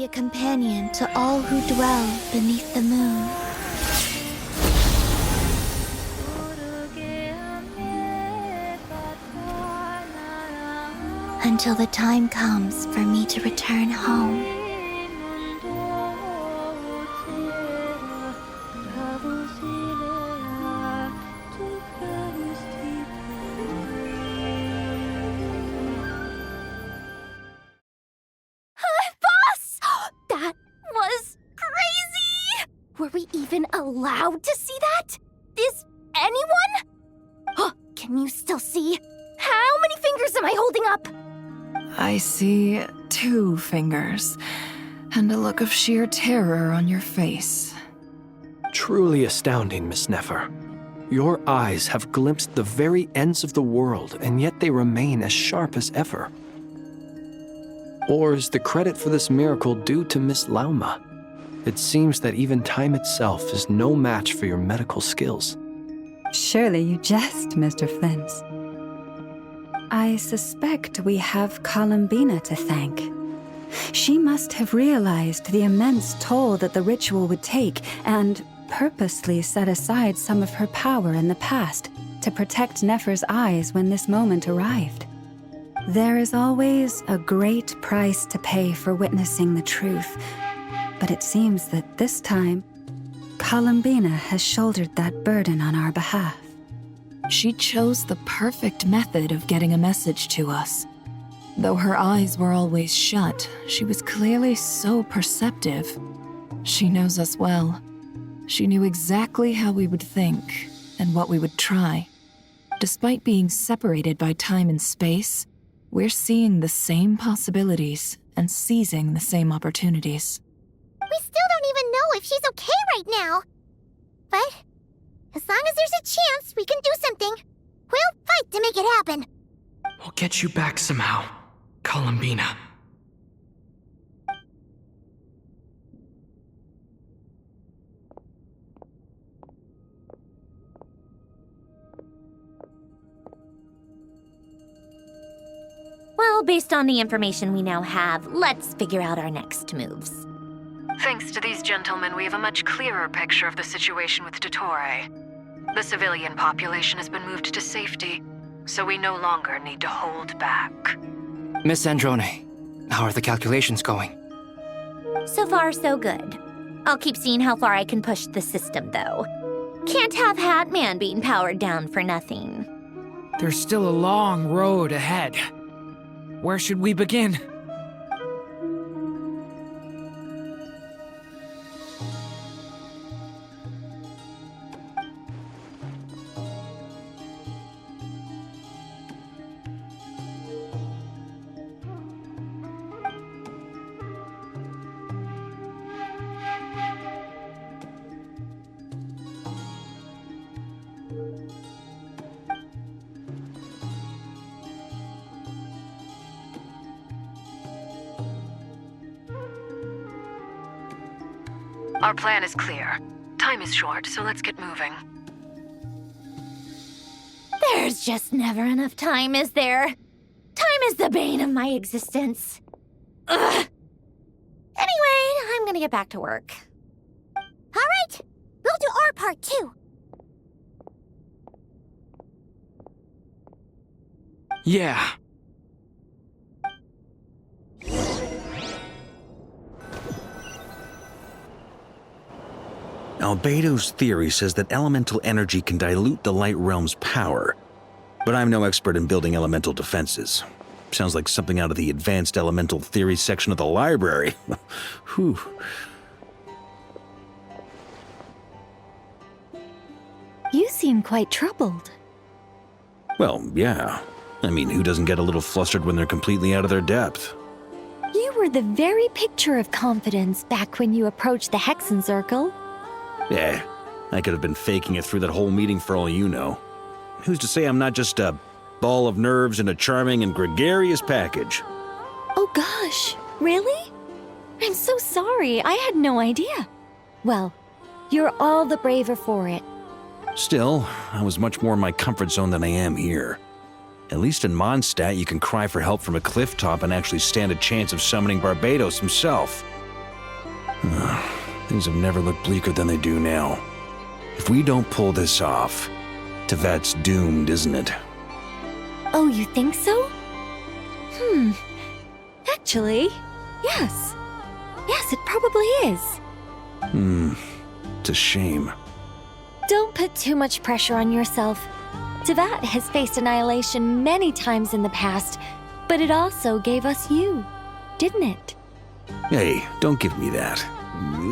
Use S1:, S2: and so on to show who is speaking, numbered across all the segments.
S1: a companion to all who dwell beneath the moon. Until the time comes for me to return home.
S2: Boss! That was crazy! Were we even allowed to see that? Is anyone? Can you still see? How many fingers am I holding up?
S3: I see 2 fingers, and a look of sheer terror on your face.
S4: Truly astounding, Miss Nefer. Your eyes have glimpsed the very ends of the world, and yet they remain as sharp as ever. Or is the credit for this miracle due to Miss Lauma? It seems that even time itself is no match for your medical skills.
S5: Surely you jest, Mr. Flint. I suspect we have Columbina to thank. She must have realized the immense toll that the ritual would take and purposely set aside some of her power in the past to protect Nefer's eyes when this moment arrived. There is always a great price to pay for witnessing the truth, but it seems that this time, Columbina has shouldered that burden on our behalf.
S3: She chose the perfect method of getting a message to us. Though her eyes were always shut, she was clearly so perceptive. She knows us well. She knew exactly how we would think and what we would try. Despite being separated by time and space, we're seeing the same possibilities and seizing the same opportunities.
S2: We still don't even know if she's okay right now. But as long as there's a chance we can do something, we'll fight to make it happen.
S6: We'll get you back somehow, Columbina.
S2: Well, based on the information we now have, let's figure out our next moves.
S7: Thanks to these gentlemen, we have a much clearer picture of the situation with Dottore. The civilian population has been moved to safety, so we no longer need to hold back.
S6: Miss Androne, how are the calculations going?
S2: So far, so good. I'll keep seeing how far I can push the system, though. Can't have Hatman being powered down for nothing.
S8: There's still a long road ahead. Where should we begin?
S7: Our plan is clear. Time is short, so let's get moving.
S2: There's just never enough time, is there? Time is the bane of my existence. Ugh. Anyway, I'm gonna get back to work. All right, we'll do our part too.
S6: Yeah.
S9: Albedo's theory says that elemental energy can dilute the light realm's power, but I'm no expert in building elemental defenses. Sounds like something out of the advanced elemental theory section of the library. Whew.
S2: You seem quite troubled.
S9: Well, yeah. I mean, who doesn't get a little flustered when they're completely out of their depth?
S2: You were the very picture of confidence back when you approached the Hexen Circle.
S9: Yeah, I could have been faking it through that whole meeting for all you know. Who's to say I'm not just a ball of nerves in a charming and gregarious package?
S2: Oh gosh, really? I'm so sorry, I had no idea. Well, you're all the braver for it.
S9: Still, I was much more in my comfort zone than I am here. At least in Mondstadt, you can cry for help from a cliff top and actually stand a chance of summoning Barbados himself. Things have never looked bleaker than they do now. If we don't pull this off, Tevat's doomed, isn't it?
S2: Oh, you think so? Actually, yes. Yes, it probably is.
S9: It's a shame.
S2: Don't put too much pressure on yourself. Tevat has faced annihilation many times in the past, but it also gave us you, didn't it?
S9: Hey, don't give me that.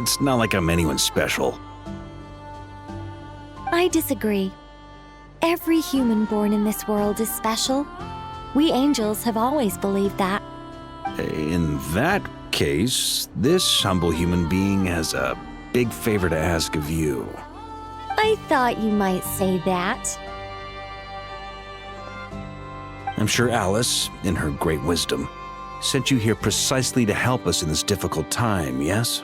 S9: It's not like I'm anyone special.
S2: I disagree. Every human born in this world is special. We angels have always believed that.
S9: In that case, this humble human being has a big favor to ask of you.
S2: I thought you might say that.
S9: I'm sure Alice, in her great wisdom, sent you here precisely to help us in this difficult time, yes?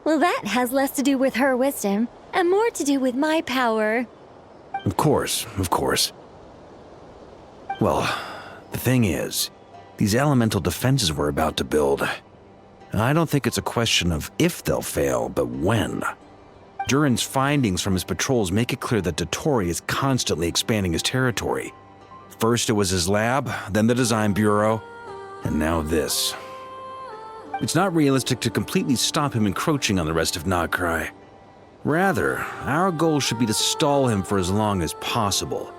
S2: Well, that has less to do with her wisdom and more to do with my power.
S9: Of course, of course. Well, the thing is, these elemental defenses we're about to build, I don't think it's a question of if they'll fail, but when. Durin's findings from his patrols make it clear that Dottore is constantly expanding his territory. First it was his lab, then the design bureau, and now this. It's not realistic to completely stop him encroaching on the rest of Nod-Krai. Rather, our goal should be to stall him for as long as possible.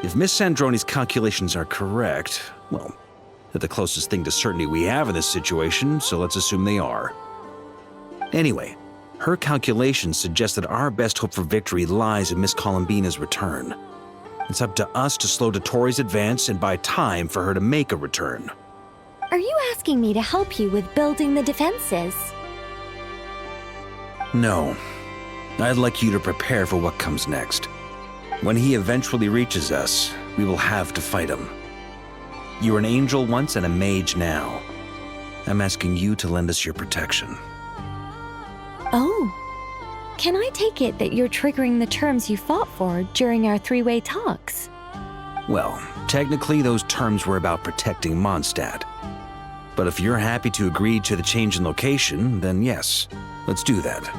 S9: If Miss Sandroni's calculations are correct, well, they're the closest thing to certainty we have in this situation, so let's assume they are. Anyway, her calculations suggest that our best hope for victory lies in Miss Columbina's return. It's up to us to slow Dottore's advance and buy time for her to make a return.
S2: Are you asking me to help you with building the defenses?
S9: No. I'd like you to prepare for what comes next. When he eventually reaches us, we will have to fight him. You were an angel once and a mage now. I'm asking you to lend us your protection.
S2: Oh. Can I take it that you're triggering the terms you fought for during our three-way talks?
S9: Well, technically those terms were about protecting Mondstadt. But if you're happy to agree to the change in location, then yes, let's do that.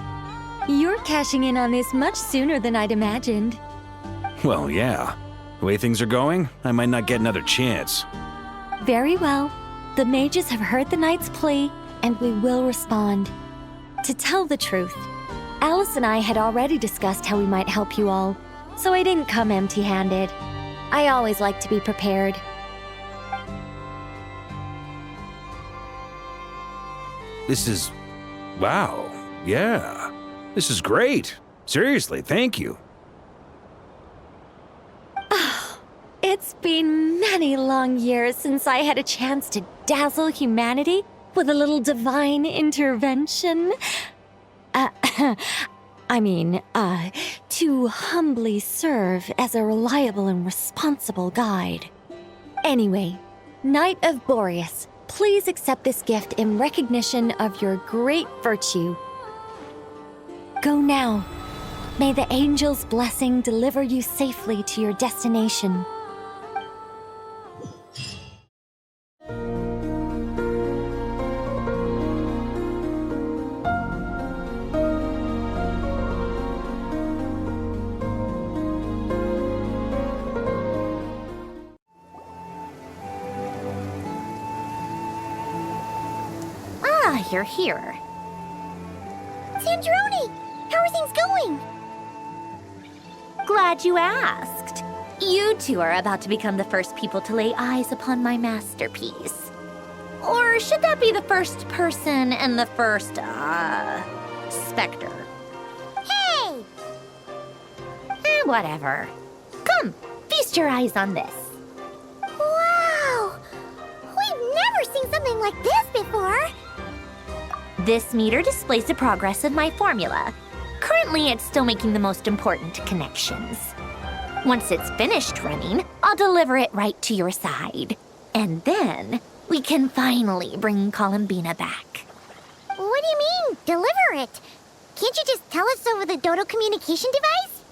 S2: You're cashing in on this much sooner than I'd imagined.
S9: Well, yeah. The way things are going, I might not get another chance.
S2: Very well. The mages have heard the knight's plea, and we will respond. To tell the truth, Alice and I had already discussed how we might help you all, so I didn't come empty-handed. I always like to be prepared.
S9: This is... wow. Yeah. This is great. Seriously, thank you.
S2: It's been many long years since I had a chance to dazzle humanity with a little divine intervention. To humbly serve as a reliable and responsible guide. Anyway, Knight of Boreas, please accept this gift in recognition of your great virtue. Go now. May the angel's blessing deliver you safely to your destination. You're here.
S1: Sandroni! How are things going?
S2: Glad you asked. You two are about to become the first people to lay eyes upon my masterpiece. Or should that be the first person and the first, specter?
S1: Hey!
S2: Whatever. Come, feast your eyes on this.
S1: Wow! We've never seen something like this before!
S2: This meter displays the progress of my formula. Currently, it's still making the most important connections. Once it's finished running, I'll deliver it right to your side. And then, we can finally bring Columbina back.
S1: What do you mean, deliver it? Can't you just tell us over the Dodo communication device?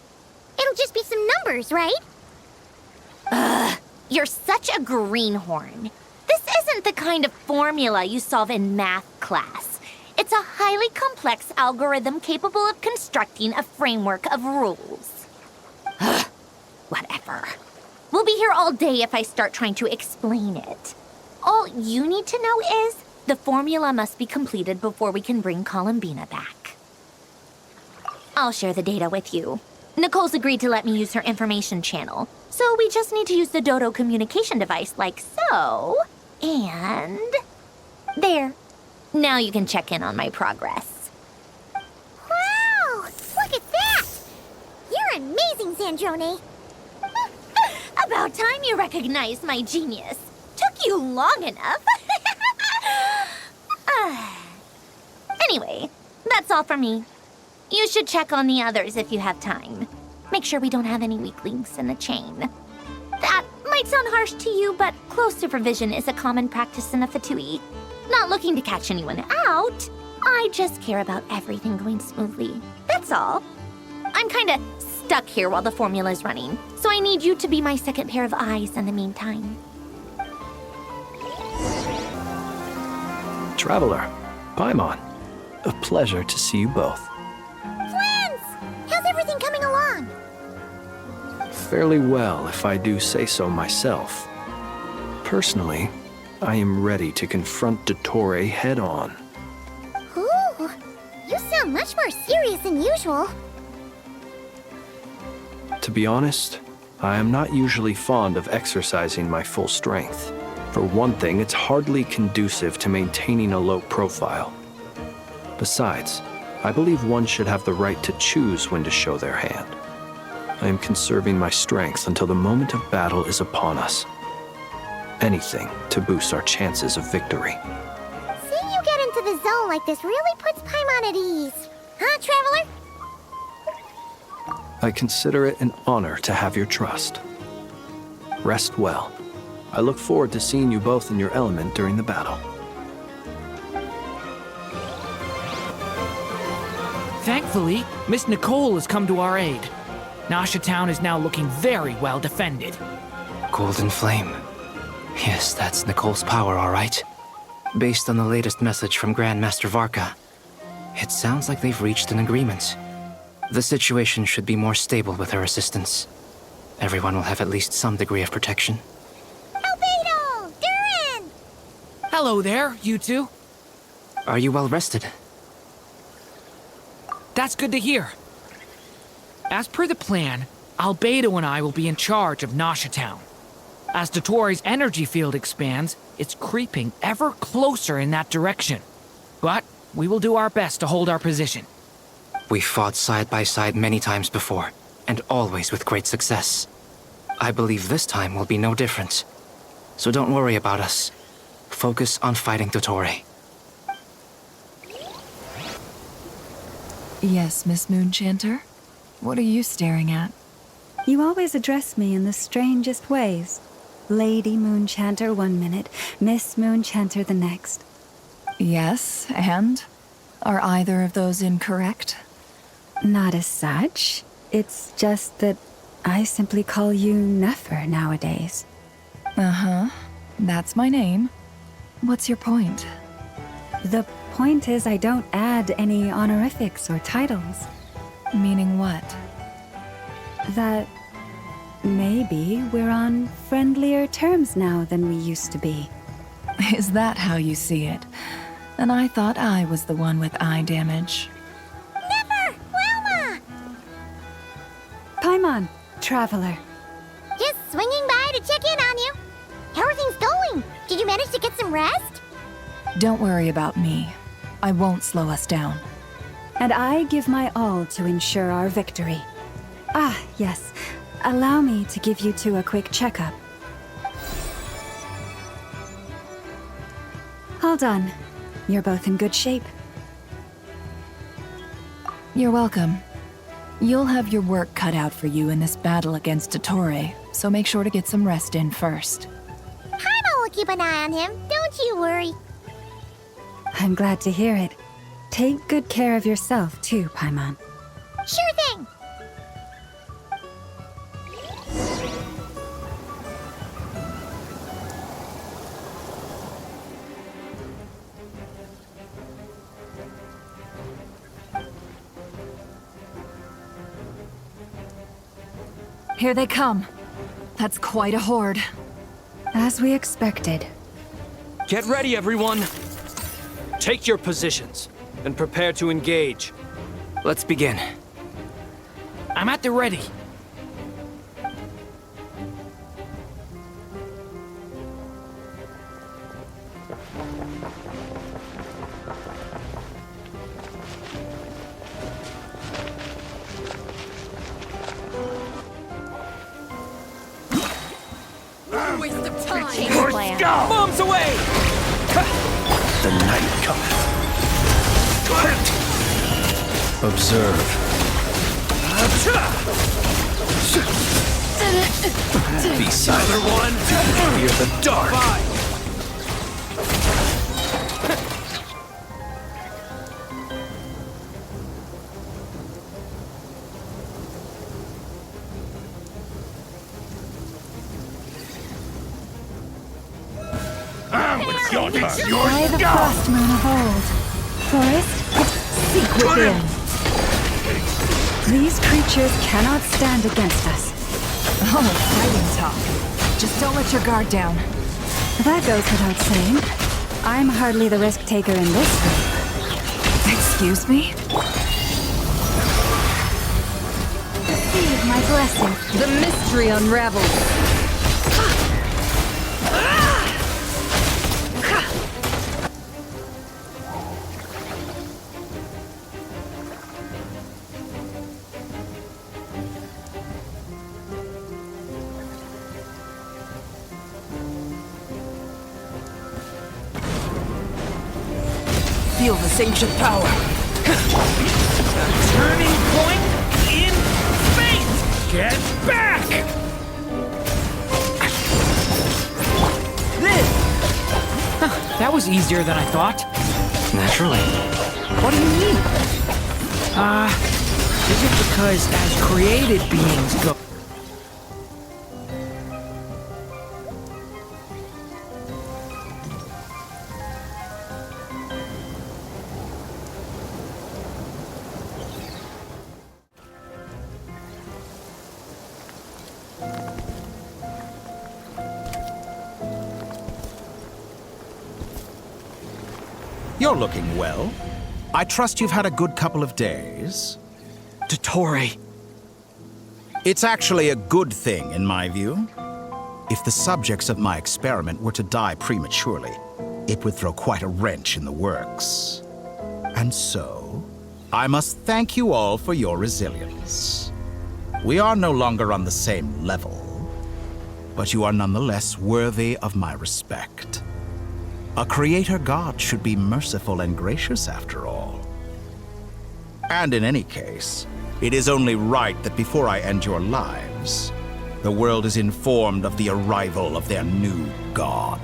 S1: It'll just be some numbers, right?
S2: You're such a greenhorn. This isn't the kind of formula you solve in math class. It's a highly complex algorithm capable of constructing a framework of rules. Ugh, whatever. We'll be here all day if I start trying to explain it. All you need to know is the formula must be completed before we can bring Columbina back. I'll share the data with you. Nicole's agreed to let me use her information channel, so we just need to use the Dodo communication device like so. And... there. Now you can check in on my progress.
S1: Wow! Look at that! You're amazing, Sandrone.
S2: About time you recognized my genius. Took you long enough. Anyway, that's all for me. You should check on the others if you have time. Make sure we don't have any weak links in the chain. That might sound harsh to you, but close supervision is a common practice in a Fatui. Not looking to catch anyone out. I just care about everything going smoothly. That's all. I'm kinda stuck here while the formula's running, so I need you to be my second pair of eyes in the meantime.
S4: Traveler, Paimon, a pleasure to see you both.
S1: Twins! How's everything coming along?
S4: Fairly well, if I do say so myself. Personally, I am ready to confront Dottore head-on.
S1: Ooh, you sound much more serious than usual.
S4: To be honest, I am not usually fond of exercising my full strength. For one thing, it's hardly conducive to maintaining a low profile. Besides, I believe one should have the right to choose when to show their hand. I am conserving my strength until the moment of battle is upon us. Anything to boost our chances of victory.
S1: Seeing you get into the zone like this really puts Paimon at ease. Huh, Traveler?
S4: I consider it an honor to have your trust. Rest well. I look forward to seeing you both in your element during the battle.
S8: Thankfully, Miss Nicole has come to our aid. Nasha Town is now looking very well defended.
S10: Golden Flame. Yes, that's Nicole's power, all right. Based on the latest message from Grandmaster Varka, it sounds like they've reached an agreement. The situation should be more stable with her assistance. Everyone will have at least some degree of protection.
S1: Albedo! Durin!
S8: Hello there, you two.
S10: Are you well rested?
S8: That's good to hear. As per the plan, Albedo and I will be in charge of Nasha Town. As Dottore's energy field expands, it's creeping ever closer in that direction. But we will do our best to hold our position.
S10: We fought side by side many times before, and always with great success. I believe this time will be no different. So don't worry about us. Focus on fighting Dottore.
S3: Yes, Miss Moonchanter? What are you staring at?
S5: You always address me in the strangest ways. Lady Moonchanter 1 minute, Miss Moonchanter the next.
S3: Yes, and? Are either of those incorrect?
S5: Not as such. It's just that I simply call you Nefer nowadays.
S3: Uh-huh. That's my name. What's your point?
S5: The point is I don't add any honorifics or titles.
S3: Meaning what?
S5: That maybe we're on friendlier terms now than we used to be.
S3: Is that how you see it? And I thought I was the one with eye damage.
S1: Never! Wilma!
S5: Paimon, Traveler.
S1: Just swinging by to check in on you. How are things going? Did you manage to get some rest?
S3: Don't worry about me. I won't slow us down.
S5: And I give my all to ensure our victory. Ah, yes. Allow me to give you two a quick checkup. All done. You're both in good shape.
S3: You're welcome. You'll have your work cut out for you in this battle against Dottore, so make sure to get some rest in first.
S1: Paimon will keep an eye on him. Don't you worry.
S5: I'm glad to hear it. Take good care of yourself, too, Paimon.
S1: Sure thing.
S3: Here they come. That's quite a horde.
S5: As we expected.
S4: Get ready, everyone! Take your positions and prepare to engage.
S10: Let's begin.
S8: I'm at the ready.
S2: Plan.
S4: Bombs away!
S9: The night cometh. Observe. Be silent.
S4: One.
S9: Fear the dark.
S5: By the frost moon of old. Forest, seek within. These creatures cannot stand against us.
S3: Oh, fighting talk. Just don't let your guard down.
S5: That goes without saying. I'm hardly the risk taker in this group.
S3: Excuse me?
S5: Receive my blessing.
S3: The mystery unravels.
S10: Feel this ancient power.
S8: Turning point in fate! Get back! That was easier than I thought.
S10: Naturally.
S8: What do you mean? Is it because as created beings go...
S11: You're looking well. I trust you've had a good couple of days.
S8: Dottore.
S11: It's actually a good thing, in my view. If the subjects of my experiment were to die prematurely, it would throw quite a wrench in the works. And so, I must thank you all for your resilience. We are no longer on the same level, but you are nonetheless worthy of my respect. A creator god should be merciful and gracious after all. And in any case, it is only right that before I end your lives, the world is informed of the arrival of their new god.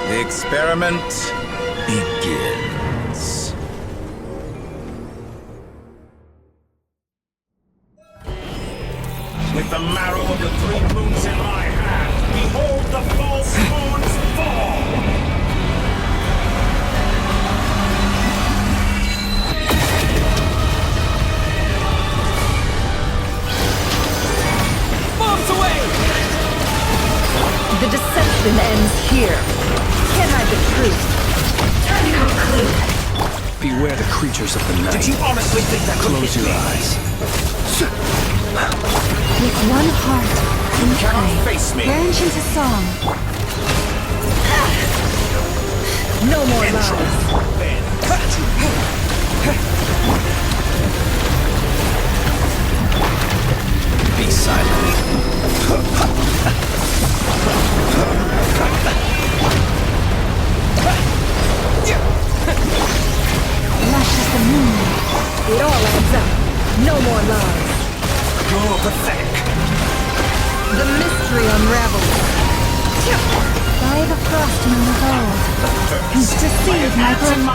S11: The experiment begins. With the marrow of the three moons in my hand, behold the false moons fall!
S8: Bombs away!
S3: The deception ends here. Can't hide the truth.
S4: Beware the creatures of the night.
S11: Did you honestly think that could
S4: Close
S11: hit
S4: your
S11: me?
S4: eyes.
S5: With one heart,
S11: You cannot face me!
S5: branch into song.
S3: No more lies.
S4: Be silent.
S3: Lash as the moon. It all adds up. No more lies.
S11: You're pathetic.
S3: The mystery unravels. By the frost moon of old. Deceive my brain.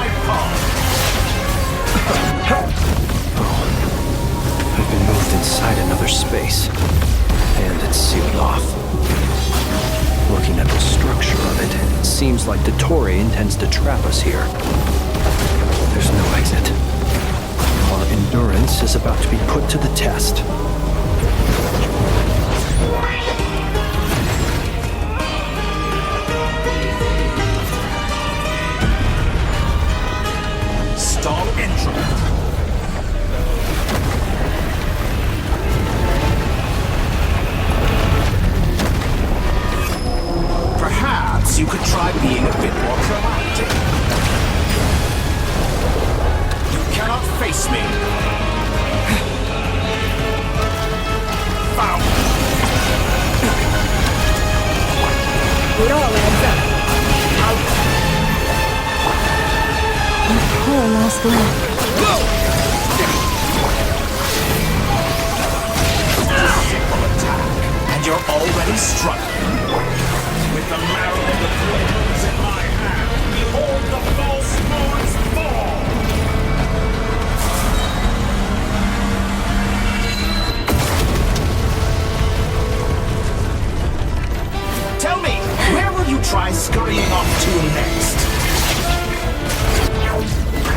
S4: I've been moved inside another space, and it's sealed off. Looking at the structure of it, it seems like Dottore intends to trap us here. There's no exit. Our endurance is about to be put to the test.
S11: Stall entry. Perhaps you could try being a bit more proactive. You cannot face me. Found.
S3: It all adds up. Poor last lap.
S11: Simple attack, and you're already struggling. With the marrow of the flames in my hand, behold the false lords fall! Tell me, where will you try scurrying off to next?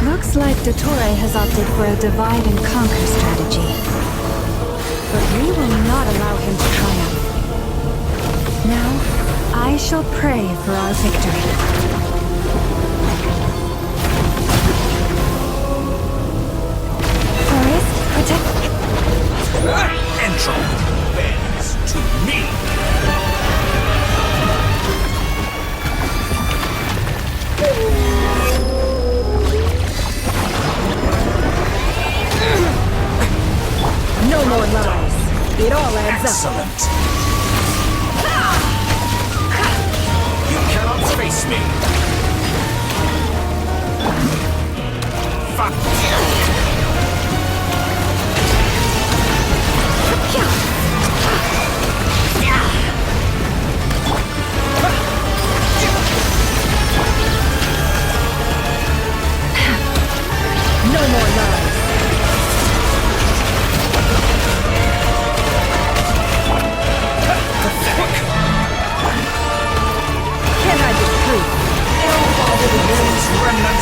S5: Looks like Dottore has opted for a divide and conquer strategy. But we will not allow him to triumph. Now, I shall pray for our victory. Forest, protect...
S11: Entropy bends to me!
S3: No more lies. It all adds up.
S11: Excellent! You cannot face me! Fuck!
S3: No more lies. Can I just prove?
S11: Remnant!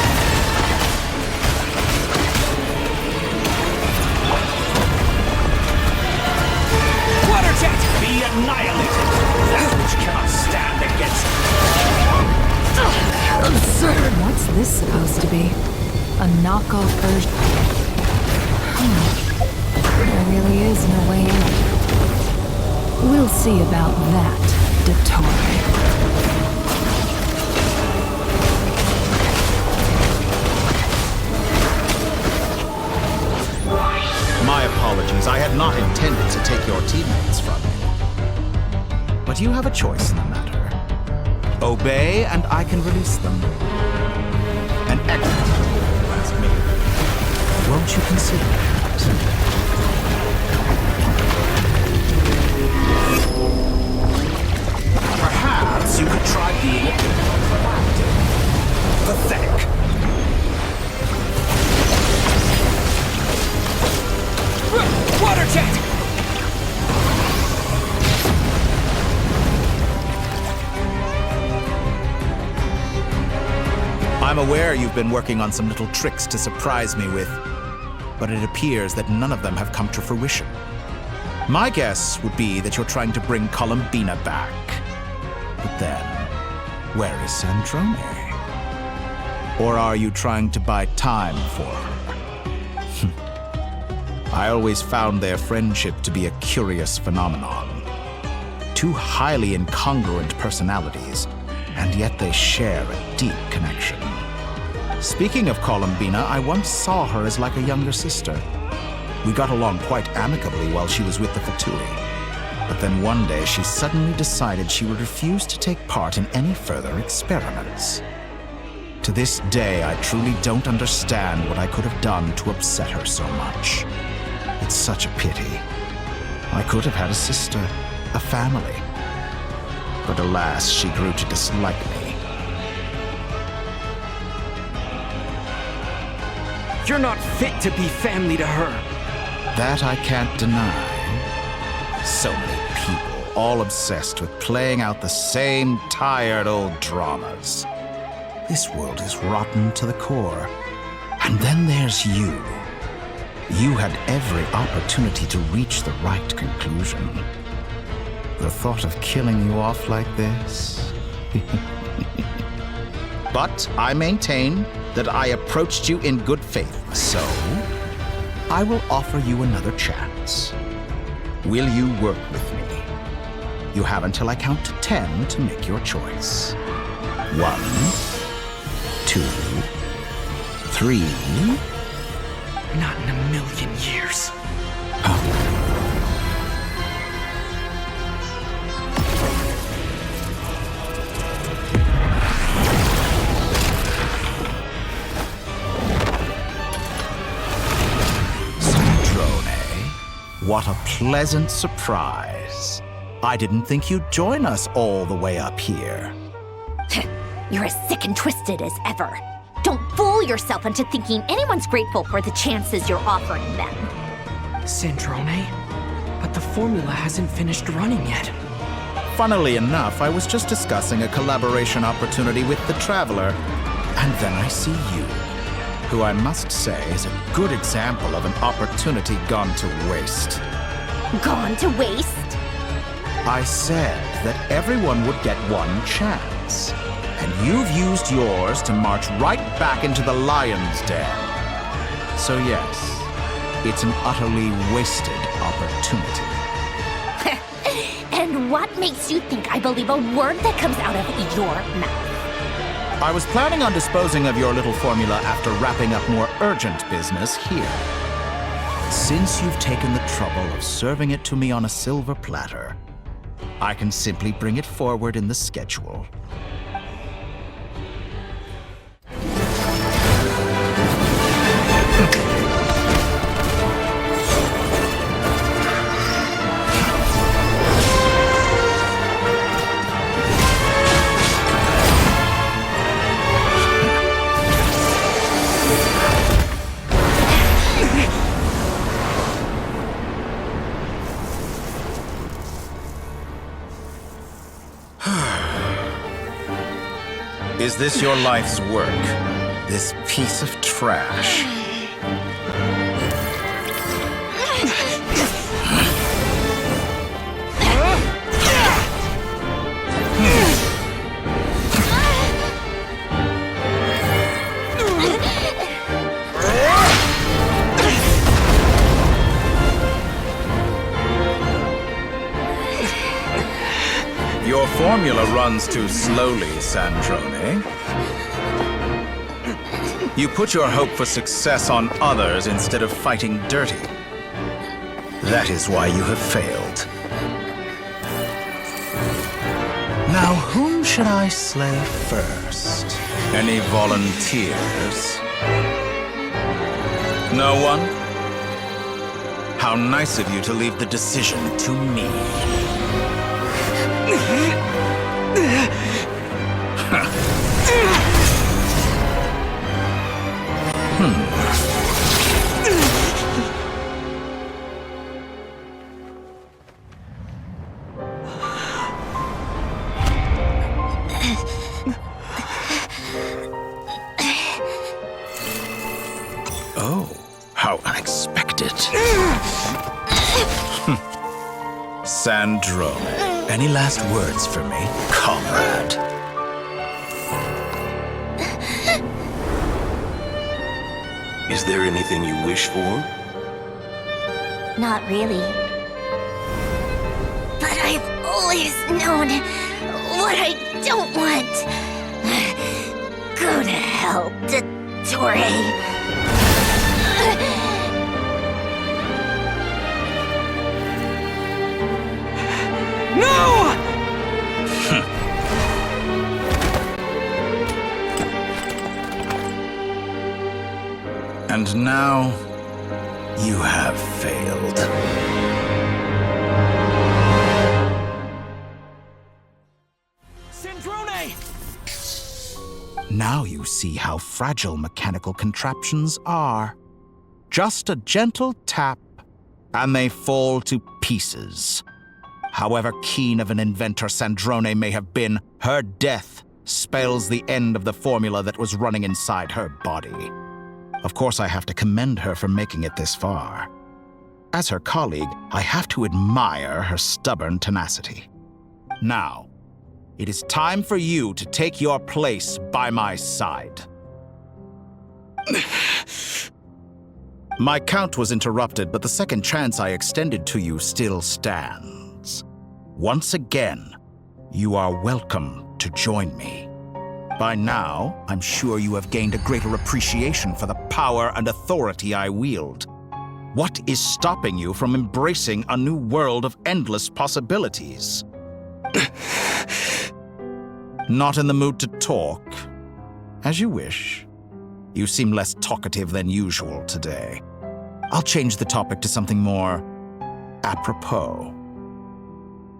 S8: Water jet!
S11: Be annihilated! That which cannot stand against
S3: Absurd. What's this supposed to be? A knockoff version? There really is no way out. We'll see about that, Dottore.
S11: My apologies. I had not intended to take your teammates from you. But you have a choice in the matter. Obey, and I can release them. An excellent rule, ask me. Won't you consider that? Perhaps you could try being a bit more proactive. Pathetic.
S8: Water jet!
S11: I'm aware you've been working on some little tricks to surprise me with, but it appears that none of them have come to fruition. My guess would be that you're trying to bring Columbina back. But then, where is Sandrone? Or are you trying to buy time for her? I always found their friendship to be a curious phenomenon. two highly incongruent personalities, and yet they share a deep connection. Speaking of Columbina, I once saw her as like a younger sister. We got along quite amicably while she was with the Fatui. But then one day she suddenly decided she would refuse to take part in any further experiments. To this day, I truly don't understand what I could have done to upset her so much. It's such a pity. I could have had a sister, a family. But alas, she grew to dislike me.
S6: You're not fit to be family to her.
S11: That I can't deny. So many people, all obsessed with playing out the same tired old dramas. This world is rotten to the core. And then there's you. You had every opportunity to reach the right conclusion. The thought of killing you off like this? But I maintain that I approached you in good faith, so I will offer you another chance. Will you work with me? You have until I count to 10 to make your choice. 1, 2, 3.
S6: Not in a million years.
S11: What a pleasant surprise. I didn't think you'd join us all the way up here.
S2: You're as sick and twisted as ever. Don't fool yourself into thinking anyone's grateful for the chances you're offering them.
S6: Sandrone, but the formula hasn't finished running yet.
S11: Funnily enough, I was just discussing a collaboration opportunity with the Traveler, and then I see you, who I must say is a good example of an opportunity gone to waste.
S2: Gone to waste?
S11: I said that everyone would get one chance, and you've used yours to march right back into the lion's den. So yes, it's an utterly wasted opportunity.
S2: And what makes you think I believe a word that comes out of your mouth?
S11: I was planning on disposing of your little formula after wrapping up more urgent business here. Since you've taken the trouble of serving it to me on a silver platter, I can simply bring it forward in the schedule. Is this your life's work? This piece of trash? Your formula runs too slowly, Sandrone. You put your hope for success on others instead of fighting dirty. That is why you have failed. Now, whom should I slay first? Any volunteers? No one? How nice of you to leave the decision to me. Oh, how unexpected. Sandrone, any last words for me, comrade?
S12: Is there anything you wish for?
S2: Not really. But I've always known what I don't want. Go to hell, Dottore.
S8: No!
S11: And now, you have failed. Now you see how fragile mechanical contraptions are. Just a gentle tap, and they fall to pieces. However keen of an inventor Sandrone may have been, her death spells the end of the formula that was running inside her body. Of course, I have to commend her for making it this far. As her colleague, I have to admire her stubborn tenacity. Now, it is time for you to take your place by my side. My count was interrupted, but the second chance I extended to you still stands. Once again, you are welcome to join me. By now, I'm sure you have gained a greater appreciation for the power and authority I wield. What is stopping you from embracing a new world of endless possibilities? Not in the mood to talk? As you wish. You seem less talkative than usual today. I'll change the topic to something more apropos.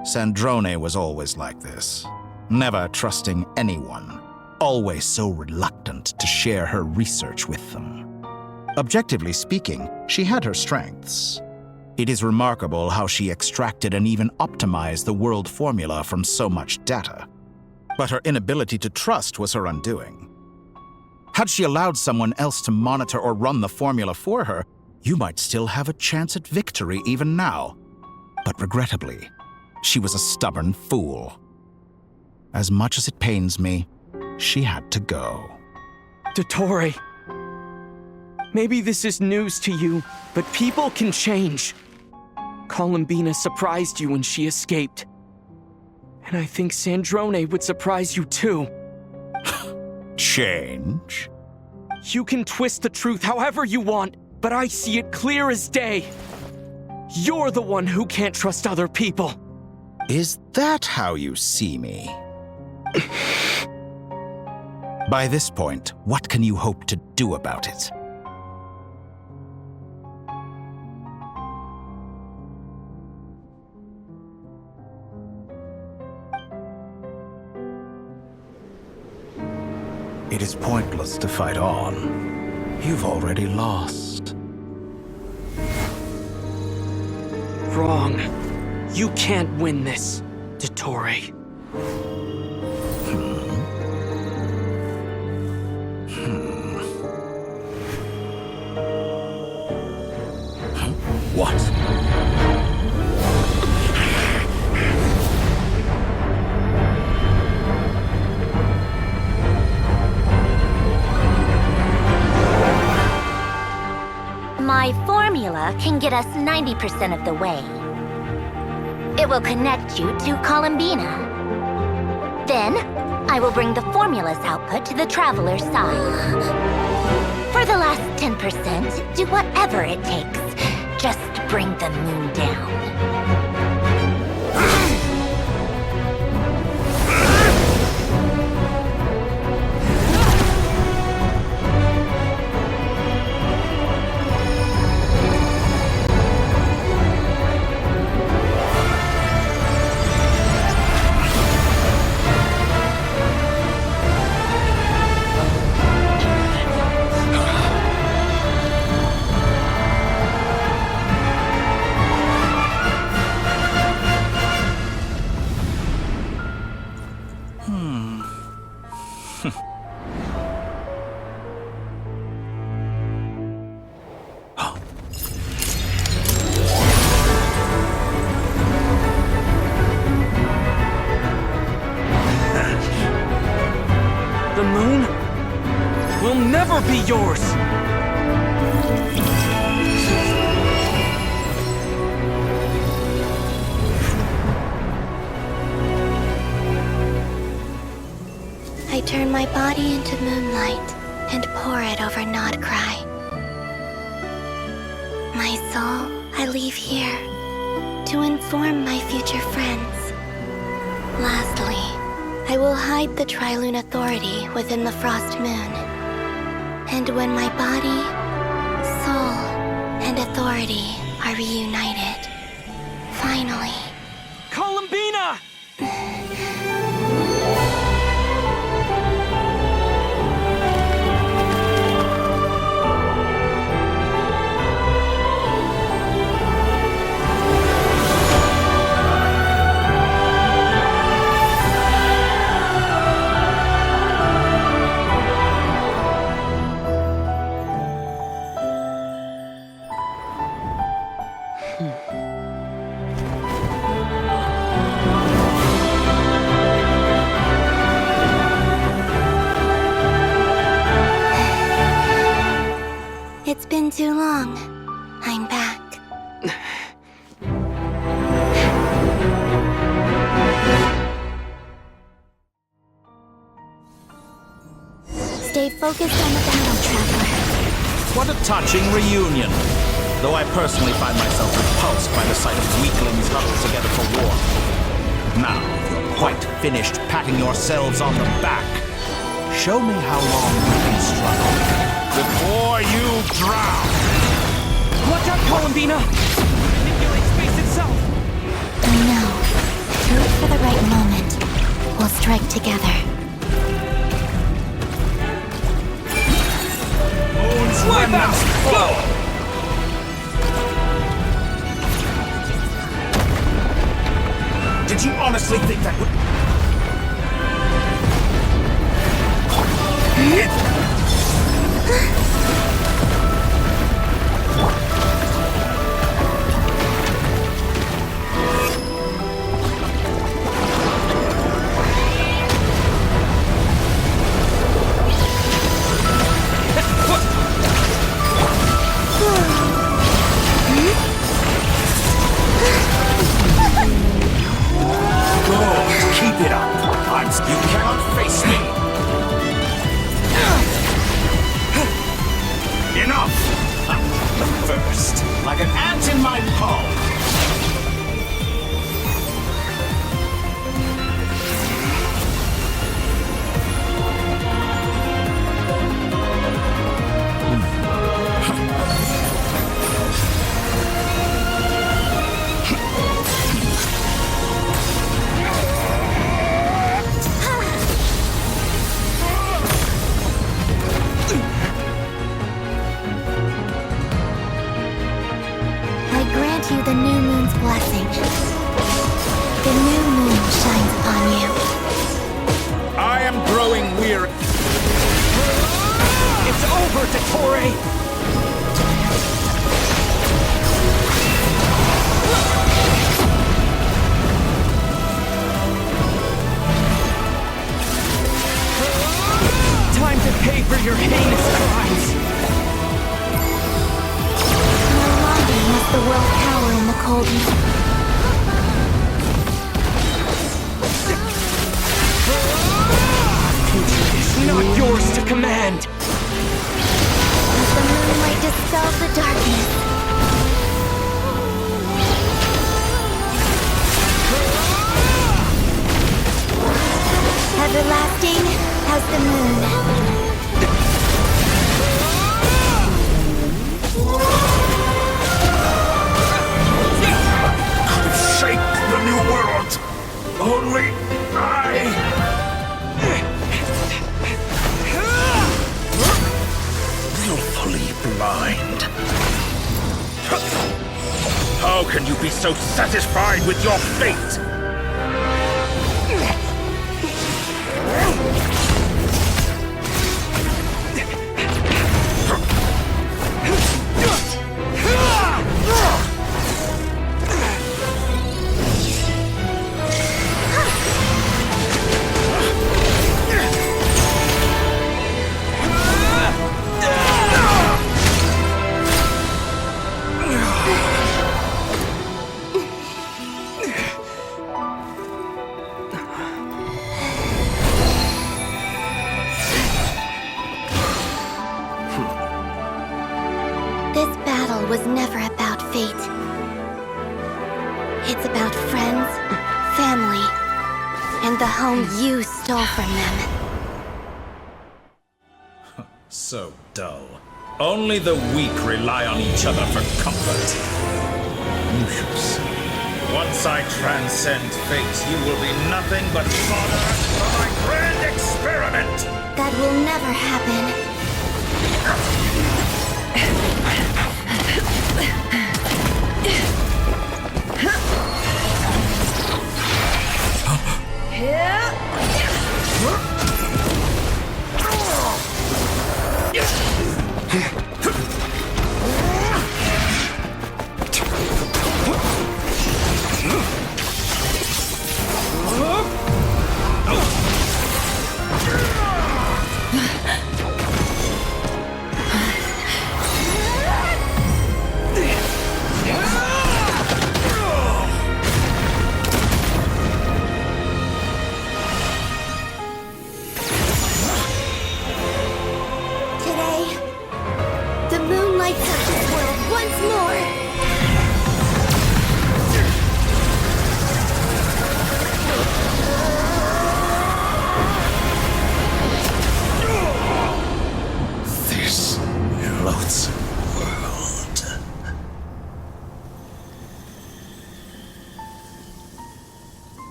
S11: Sandrone was always like this, never trusting anyone, always so reluctant to share her research with them. Objectively speaking, she had her strengths. It is remarkable how she extracted and even optimized the world formula from so much data. But her inability to trust was her undoing. Had she allowed someone else to monitor or run the formula for her, you might still have a chance at victory even now. But regrettably, she was a stubborn fool. As much as it pains me, she had to go.
S6: Dottore, maybe this is news to you, but people can change. Columbina surprised you when she escaped. And I think Sandrone would surprise you too.
S11: Change?
S6: You can twist the truth however you want, but I see it clear as day. You're the one who can't trust other people.
S11: Is that how you see me? By this point, what can you hope to do about it? It is pointless to fight on. You've already lost.
S6: Wrong. You can't win this, Dottore.
S11: What?
S2: My formula can get us 90% of the way. It will connect you to Columbina. Then, I will bring the formula's output to the Traveler's side. For the last 10%, do whatever it takes. Just bring the moon down.
S6: The moon will never be yours!
S13: I turn my body into moonlight and pour it over Nod-Krai. My soul, I leave here to inform my future friends. Lastly, I will hide the Trilune Authority within the Frost Moon. And when my body, soul, and authority are reunited, finally...
S6: Columbina!
S13: It's been too long. I'm back. Stay focused on the battle, Traveler.
S11: What a touching reunion. Though I personally find myself repulsed by the sight of weaklings huddled together for war. Now, if you're quite finished patting yourselves on the back, show me how long you can struggle before you drown.
S6: Watch out, Columbina! Manipulate space itself!
S13: I know. Wait for the right moment. We'll strike together.
S11: Moon's remnants flow! Did you honestly think that would... Keep it up. You cannot face me. Enough! First, like an ant in my palm.
S13: You the new moon's blessing. The new moon shines upon you.
S11: I am growing weary.
S6: It's over, Dottore! Time to pay for your heinous crimes!
S13: The world cower in the coldness.
S6: It's not yours to command!
S13: As the moonlight dispels the darkness. Everlasting as the moon.
S11: Shape the new world. Only I... Willfully blind. How can you be so satisfied with your fate?
S13: It's about friends, family, and the home you stole from them.
S11: So dull. Only the weak rely on each other for comfort. You shall see. Once I transcend fate, you will be nothing but fodder for my grand experiment!
S13: That will never happen.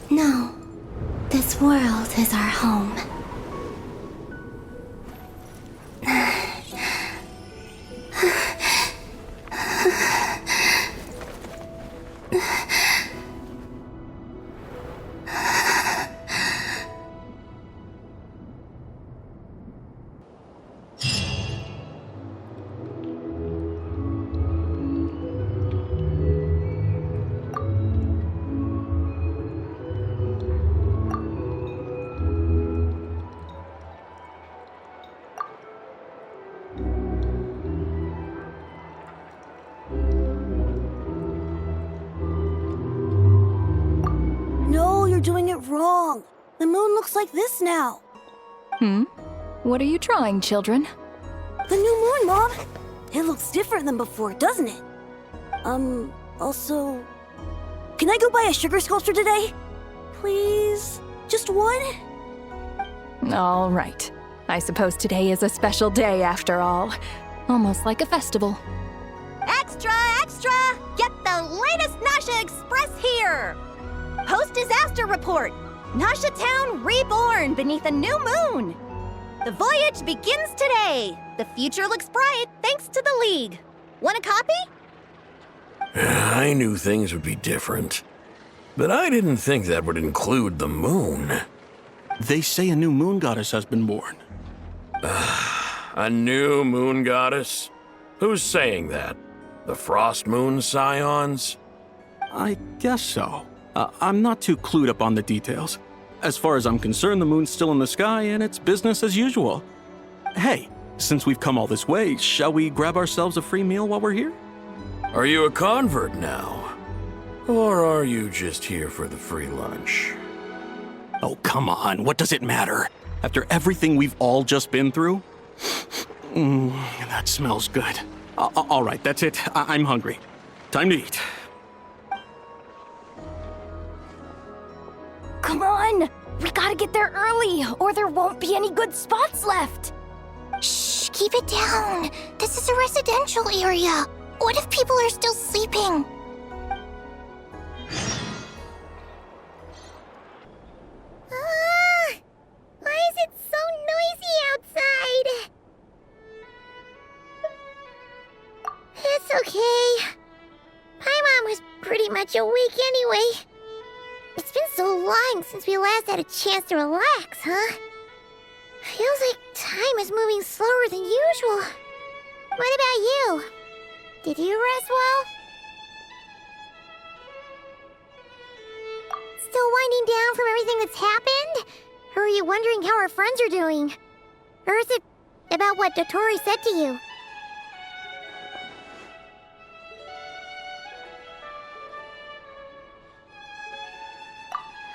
S13: No, this world is our home.
S14: No, you're doing it wrong. The moon looks like this now.
S3: What are you trying, children?
S14: The new moon, Mom. It looks different than before, doesn't it? Also... Can I go buy a sugar sculpture today? Please? Just one?
S3: All right. I suppose today is a special day after all. Almost like a festival.
S2: Extra, extra! Get the latest Nasha Express here! Post-disaster report! Nasha Town reborn beneath a new moon! The voyage begins today! The future looks bright thanks to the League. Want a copy?
S12: I knew things would be different, but I didn't think that would include the moon.
S4: They say a new moon goddess has been born.
S12: A new moon goddess? Who's saying that? The Frost Moon Scions?
S4: I guess so. I'm not too clued up on the details. As far as I'm concerned, the moon's still in the sky and it's business as usual. Hey, since we've come all this way, shall we grab ourselves a free meal while we're here?
S12: Are you a convert now? Or are you just here for the free lunch?
S4: Oh, come on. What does it matter? After everything we've all just been through? That smells good. All right, that's it. I'm hungry. Time to eat.
S2: Come on! We gotta get there early, or there won't be any good spots left!
S1: Shh, keep it down. This is a residential area. What if people are still sleeping? Why is it so noisy outside? It's okay. Paimon was pretty much awake anyway. It's been so long since we last had a chance to relax, huh? Feels like time is moving slower than usual. What about you? Did you rest well? Still winding down from everything that's happened? Or are you wondering how our friends are doing? Or is it about what Dottore said to you?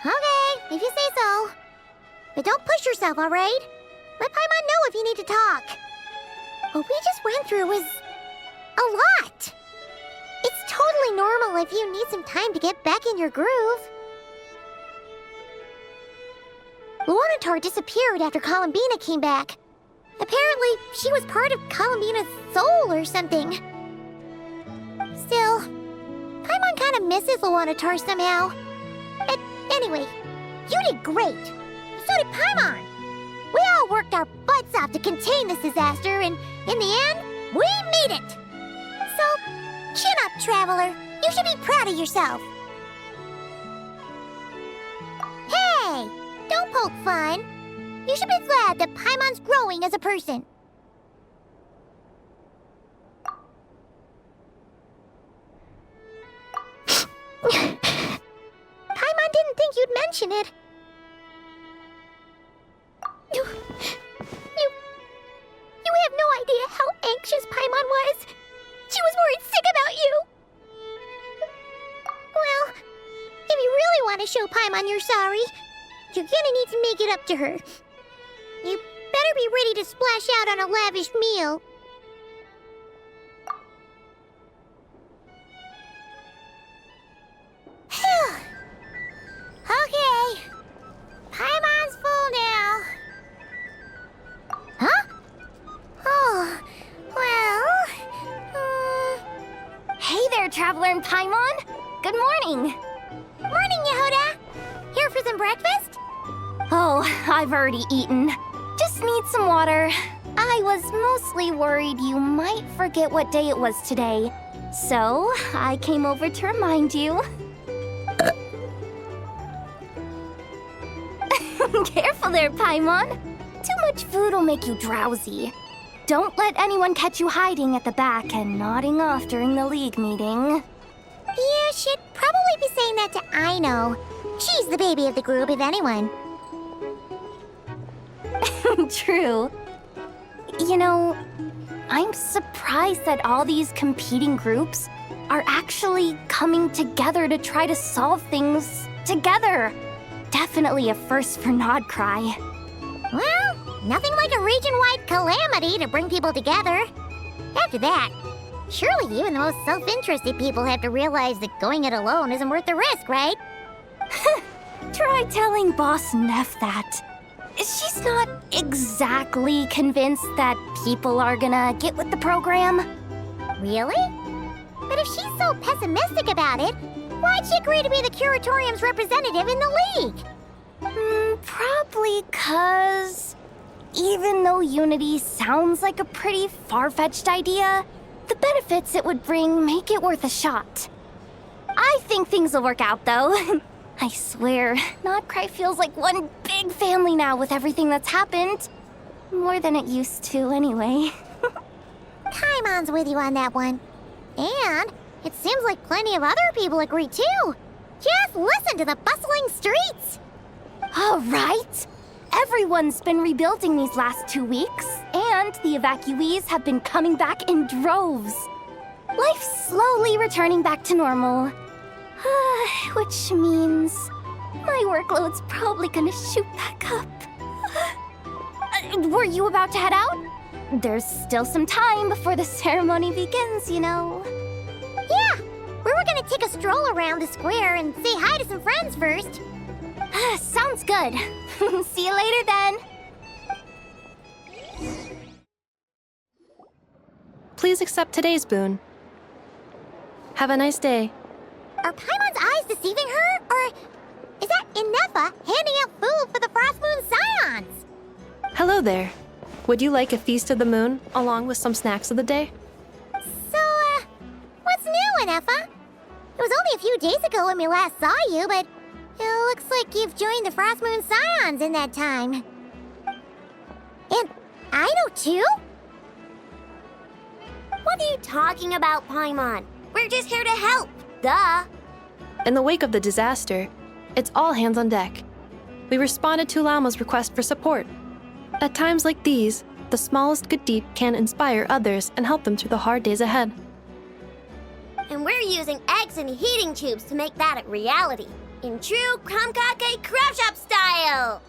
S1: Okay, if you say so. But don't push yourself, alright? Let Paimon know if you need to talk. what we just went through was a lot. It's totally normal if you need some time to get back in your groove. Luanatar disappeared after Columbina came back. Apparently, she was part of Columbina's soul or something. Still, Paimon kind of misses Luanatar somehow. Anyway, you did great. So did Paimon. We all worked our butts off to contain this disaster, and in the end, we made it. So, chin up, Traveler. You should be proud of yourself. Hey, don't poke fun. You should be glad that Paimon's growing as a person. Paimon didn't think you'd mention it. You have no idea how anxious Paimon was. She was worried sick about you. Well, if you really want to show Paimon you're sorry, you're gonna need to make it up to her. You better be ready to splash out on a lavish meal. Phew. Okay. Paimon's full now. Huh? Oh, well...
S2: Hey there, Traveler and Paimon! Good morning!
S1: Morning, Yehuda! Here for some breakfast?
S2: Oh, I've already eaten. Just need some water. I was mostly worried you might forget what day it was today. So, I came over to remind you. Careful there, Paimon. Too much food will make you drowsy. Don't let anyone catch you hiding at the back and nodding off during the league meeting.
S1: Yeah, she'd probably be saying that to Aino. She's the baby of the group, if anyone.
S2: True. You know, I'm surprised that all these competing groups are actually coming together to try to solve things together. Definitely a first for Nod-Krai.
S1: Well, nothing like a region-wide calamity to bring people together. After that, surely even the most self-interested people have to realize that going it alone isn't worth the risk, right?
S2: Try telling Boss Neff that. She's not exactly convinced that people are gonna get with the program.
S1: Really? But if she's so pessimistic about it, why'd she agree to be the Curatorium's representative in the league?
S2: Probably 'cause even though unity sounds like a pretty far-fetched idea, the benefits it would bring make it worth a shot. I think things will work out, though. I swear, Nod-Krai feels like one big family now with everything that's happened. More than it used to, anyway.
S1: Paimon's with you on that one. And it seems like plenty of other people agree, too. Just listen to the bustling streets.
S2: All right. Everyone's been rebuilding these last 2 weeks, and the evacuees have been coming back in droves. Life's slowly returning back to normal. Which means my workload's probably gonna shoot back up. Were you about to head out? There's still some time before the ceremony begins, you know.
S1: Yeah, we were gonna take a stroll around the square and say hi to some friends first.
S2: Sounds good. See you later then.
S15: Please accept today's boon. Have a nice day.
S1: Are Paimon's eyes deceiving her? Or is that Inefa handing out food for the Frost Moon Scions?
S15: Hello there. Would you like a feast of the moon along with some snacks of the day?
S1: So, what's new, Inefa? It was only a few days ago when we last saw you, but it looks like you've joined the Frost Moon Scions in that time. And Aino too?
S16: What are you talking about, Paimon? We're just here to help. Duh.
S15: In the wake of the disaster, it's all hands on deck. We responded to Lama's request for support. At times like these, the smallest good deed can inspire others and help them through the hard days ahead.
S16: And we're using eggs and heating tubes to make that a reality, in true Kromkake Crab Shop style!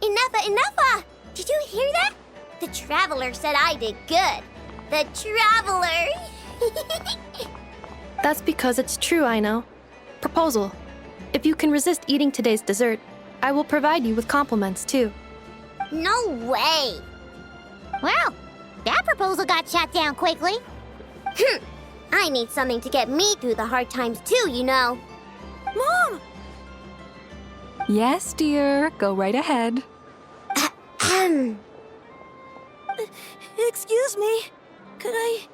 S16: Inefa! Did you Traveler said I did good. The Traveler!
S15: That's because it's true, I know. Proposal. If you can resist eating today's dessert, I will provide you with compliments, too.
S16: No way!
S1: Well, that proposal got shot down quickly.
S16: I need something to get me through the hard times too, you know.
S14: Mom!
S3: Yes, dear. Go right ahead.
S14: Excuse me. Could I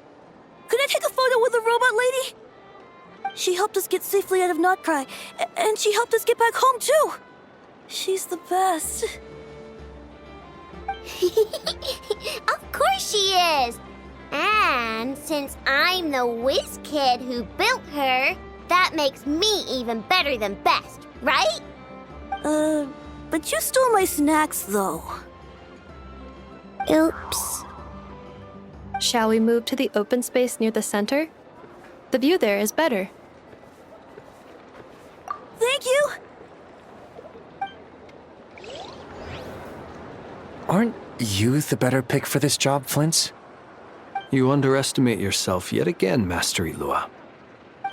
S14: take a photo with the robot lady? She helped us get safely out of Nod-Krai, and she helped us get back home too. She's the best.
S16: Of course she is! And since I'm the whiz kid who built her, that makes me even better than best, right?
S14: But you stole my snacks, though.
S16: Oops.
S15: Shall we move to the open space near the center? The view there is better.
S14: Thank you!
S17: Aren't you the better pick for this job, Flint?
S4: You underestimate yourself yet again, Master Lua.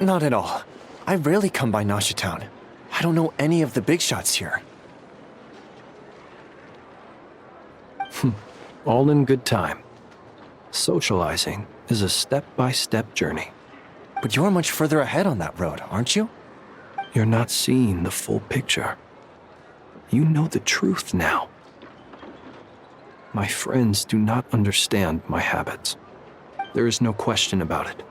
S17: Not at all. I rarely come by Nasha Town. I don't know any of the big shots here.
S4: All in good time. Socializing is a step-by-step journey.
S17: But you're much further ahead on that road, aren't you?
S4: You're not seeing the full picture. You know the truth now. My friends do not understand my habits. There is no question about it.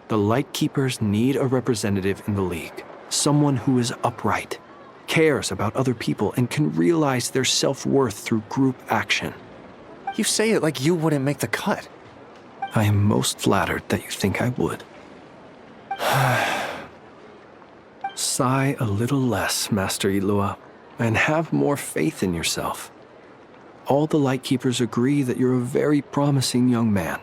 S4: The Lightkeepers need a representative in the League. Someone who is upright, cares about other people, and can realize their self-worth through group action.
S17: You say it like you wouldn't make the cut.
S4: I am most flattered that you think I would. Sigh a little less, Master Lua, and have more faith in yourself. All the Lightkeepers agree that you're a very promising young man.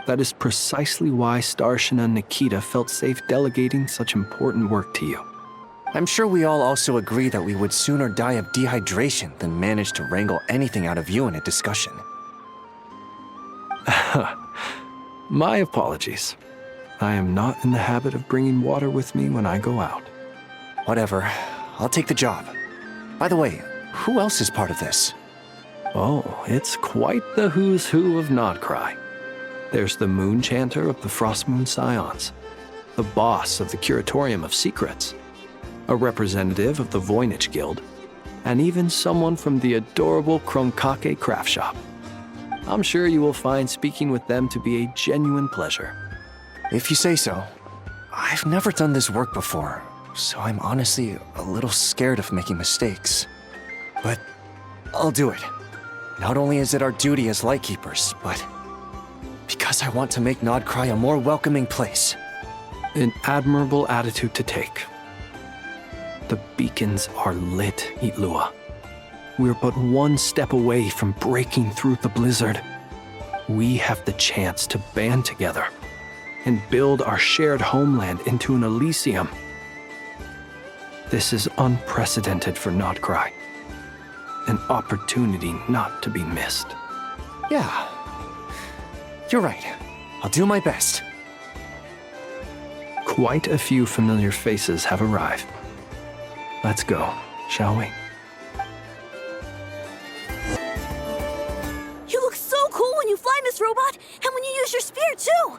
S4: That is precisely why Starshina Nikita felt safe delegating such important work to you.
S17: I'm sure we all also agree that we would sooner die of dehydration than manage to wrangle anything out of you in a discussion.
S4: My apologies. I am not in the habit of bringing water with me when I go out.
S17: Whatever. I'll take the job. By the way, who else is part of this?
S4: Oh, it's quite the who's who of Nod-Krai. There's the Moon Chanter of the Frostmoon Scions, the boss of the Curatorium of Secrets, a representative of the Voynich Guild, and even someone from the adorable Kromkake craft shop. I'm sure you will find speaking with them to be a genuine pleasure.
S17: If you say so. I've never done this work before, so I'm honestly a little scared of making mistakes. But I'll do it. Not only is it our duty as Lightkeepers, but because I want to make Nod-Krai a more welcoming place.
S4: An admirable attitude to take. The beacons are lit, Lua. We're but one step away from breaking through the blizzard. We have the chance to band together and build our shared homeland into an Elysium. This is unprecedented for Nod-Krai. An opportunity not to be missed.
S17: Yeah. You're right. I'll do my best.
S4: Quite a few familiar faces have arrived. Let's go, shall we?
S14: You look so cool when you fly, Miss Robot, and when you use your spear, too!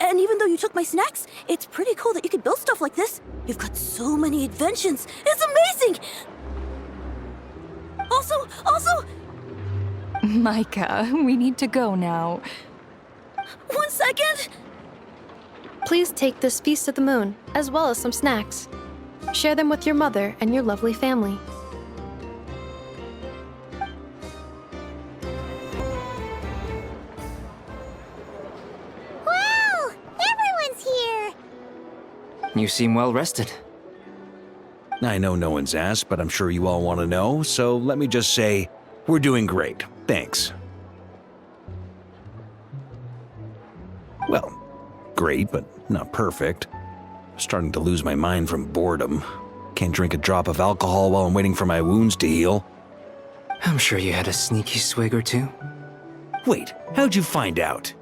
S14: And even though you took my snacks, it's pretty cool that you can build stuff like this. You've got so many inventions. It's amazing! Also...
S3: Micah, we need to go now.
S14: 1 second!
S15: Please take this feast of the moon, as well as some snacks. Share them with your mother and your lovely family.
S1: Wow! Everyone's here!
S10: You seem well rested.
S9: I know no one's asked, but I'm sure you all want to know, so let me just say, we're doing great. Thanks. Well, great, but not perfect. Starting to lose my mind from boredom. Can't drink a drop of alcohol while I'm waiting for my wounds to heal.
S10: I'm sure you had a sneaky swig or two.
S9: Wait, how'd you find out?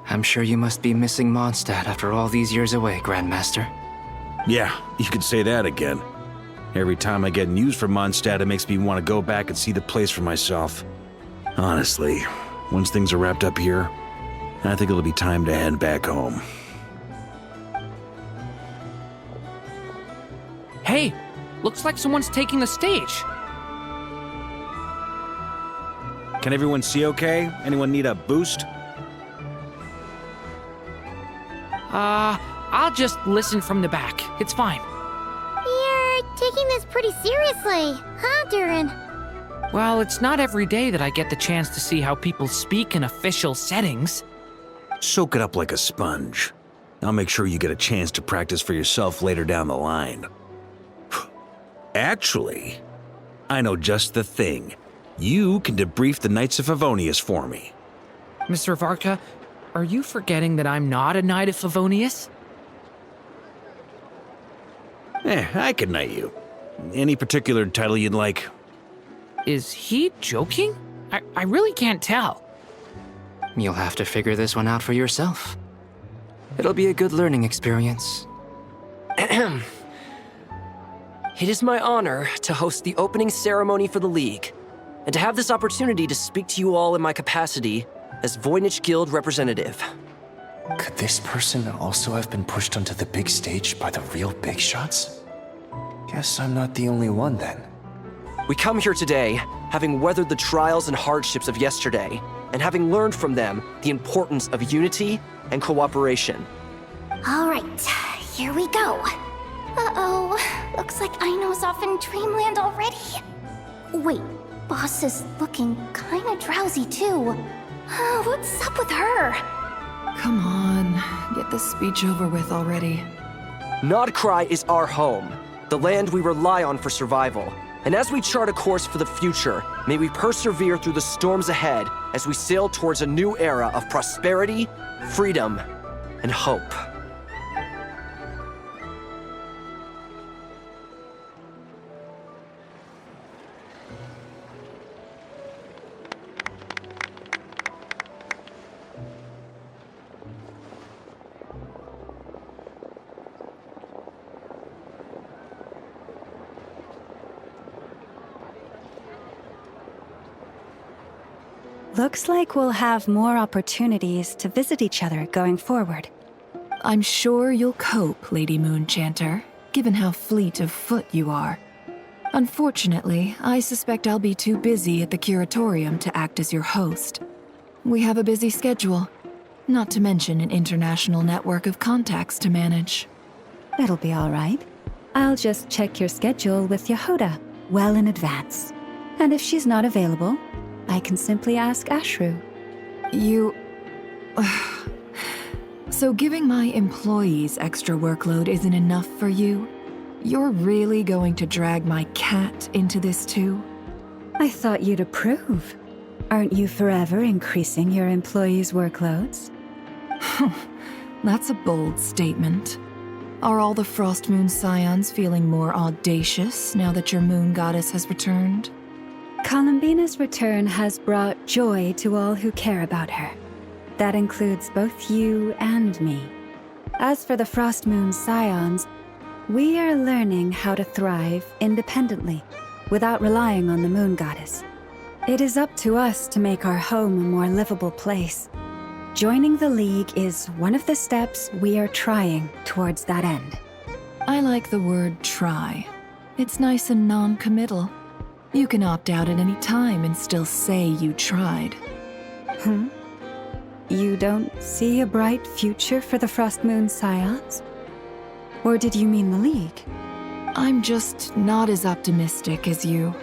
S10: I'm sure you must be missing Mondstadt after all these years away, Grandmaster.
S9: Yeah, you could say that again. Every time I get news from Mondstadt, it makes me want to go back and see the place for myself. Honestly, once things are wrapped up here, I think it'll be time to head back home.
S8: Hey, looks like someone's taking the stage.
S9: Can everyone see okay? Anyone need a boost?
S8: I'll just listen from the back. It's fine.
S1: You're taking this pretty seriously, huh, Durin?
S8: Well, it's not every day that I get the chance to see how people speak in official settings.
S9: Soak it up like a sponge. I'll make sure you get a chance to practice for yourself later down the line. Actually, I know just the thing. You can debrief the Knights of Favonius for me.
S8: Mr. Varka, are you forgetting that I'm not a Knight of Favonius?
S9: I can knight you. Any particular title you'd like?
S8: Is he joking? I really can't tell.
S10: You'll have to figure this one out for yourself. It'll be a good learning experience.
S18: It is my honor to host the opening ceremony for the League, and to have this opportunity to speak to you all in my capacity as Voynich Guild representative.
S17: Could this person also have been pushed onto the big stage by the real big shots? Guess I'm not the only one then.
S18: We come here today, having weathered the trials and hardships of yesterday, and having learned from them the importance of unity and cooperation.
S2: All right, here we go. Uh-oh, looks like Aino's off in Dreamland already. Wait, Boss is looking kinda drowsy too. What's up with her?
S3: Come on, get this speech over with already.
S18: Nod-Krai is our home, the land we rely on for survival. And as we chart a course for the future, may we persevere through the storms ahead as we sail towards a new era of prosperity, freedom, and hope.
S5: Looks like we'll have more opportunities to visit each other going forward.
S3: I'm sure you'll cope, Lady Moonchanter, given how fleet of foot you are. Unfortunately, I suspect I'll be too busy at the curatorium to act as your host. We have a busy schedule, not to mention an international network of contacts to manage.
S5: It'll be all right. I'll just check your schedule with Yehoda well in advance. And if she's not available, I can simply ask Ashru.
S3: You... So giving my employees extra workload isn't enough for you? You're really going to drag my cat into this too?
S5: I thought you'd approve. Aren't you forever increasing your employees' workloads?
S3: That's a bold statement. Are all the Frost Moon Scions feeling more audacious now that your moon goddess has returned?
S5: Columbina's return has brought joy to all who care about her. That includes both you and me. As for the Frost Moon Scions, we are learning how to thrive independently, without relying on the moon goddess. It is up to us to make our home a more livable place. Joining the League is one of the steps we are trying towards that end.
S3: I like the word try. It's nice and non-committal. You can opt out at any time and still say you tried.
S5: You don't see a bright future for the Frost Moon Scions? Or did you mean the League?
S3: I'm just not as optimistic as you.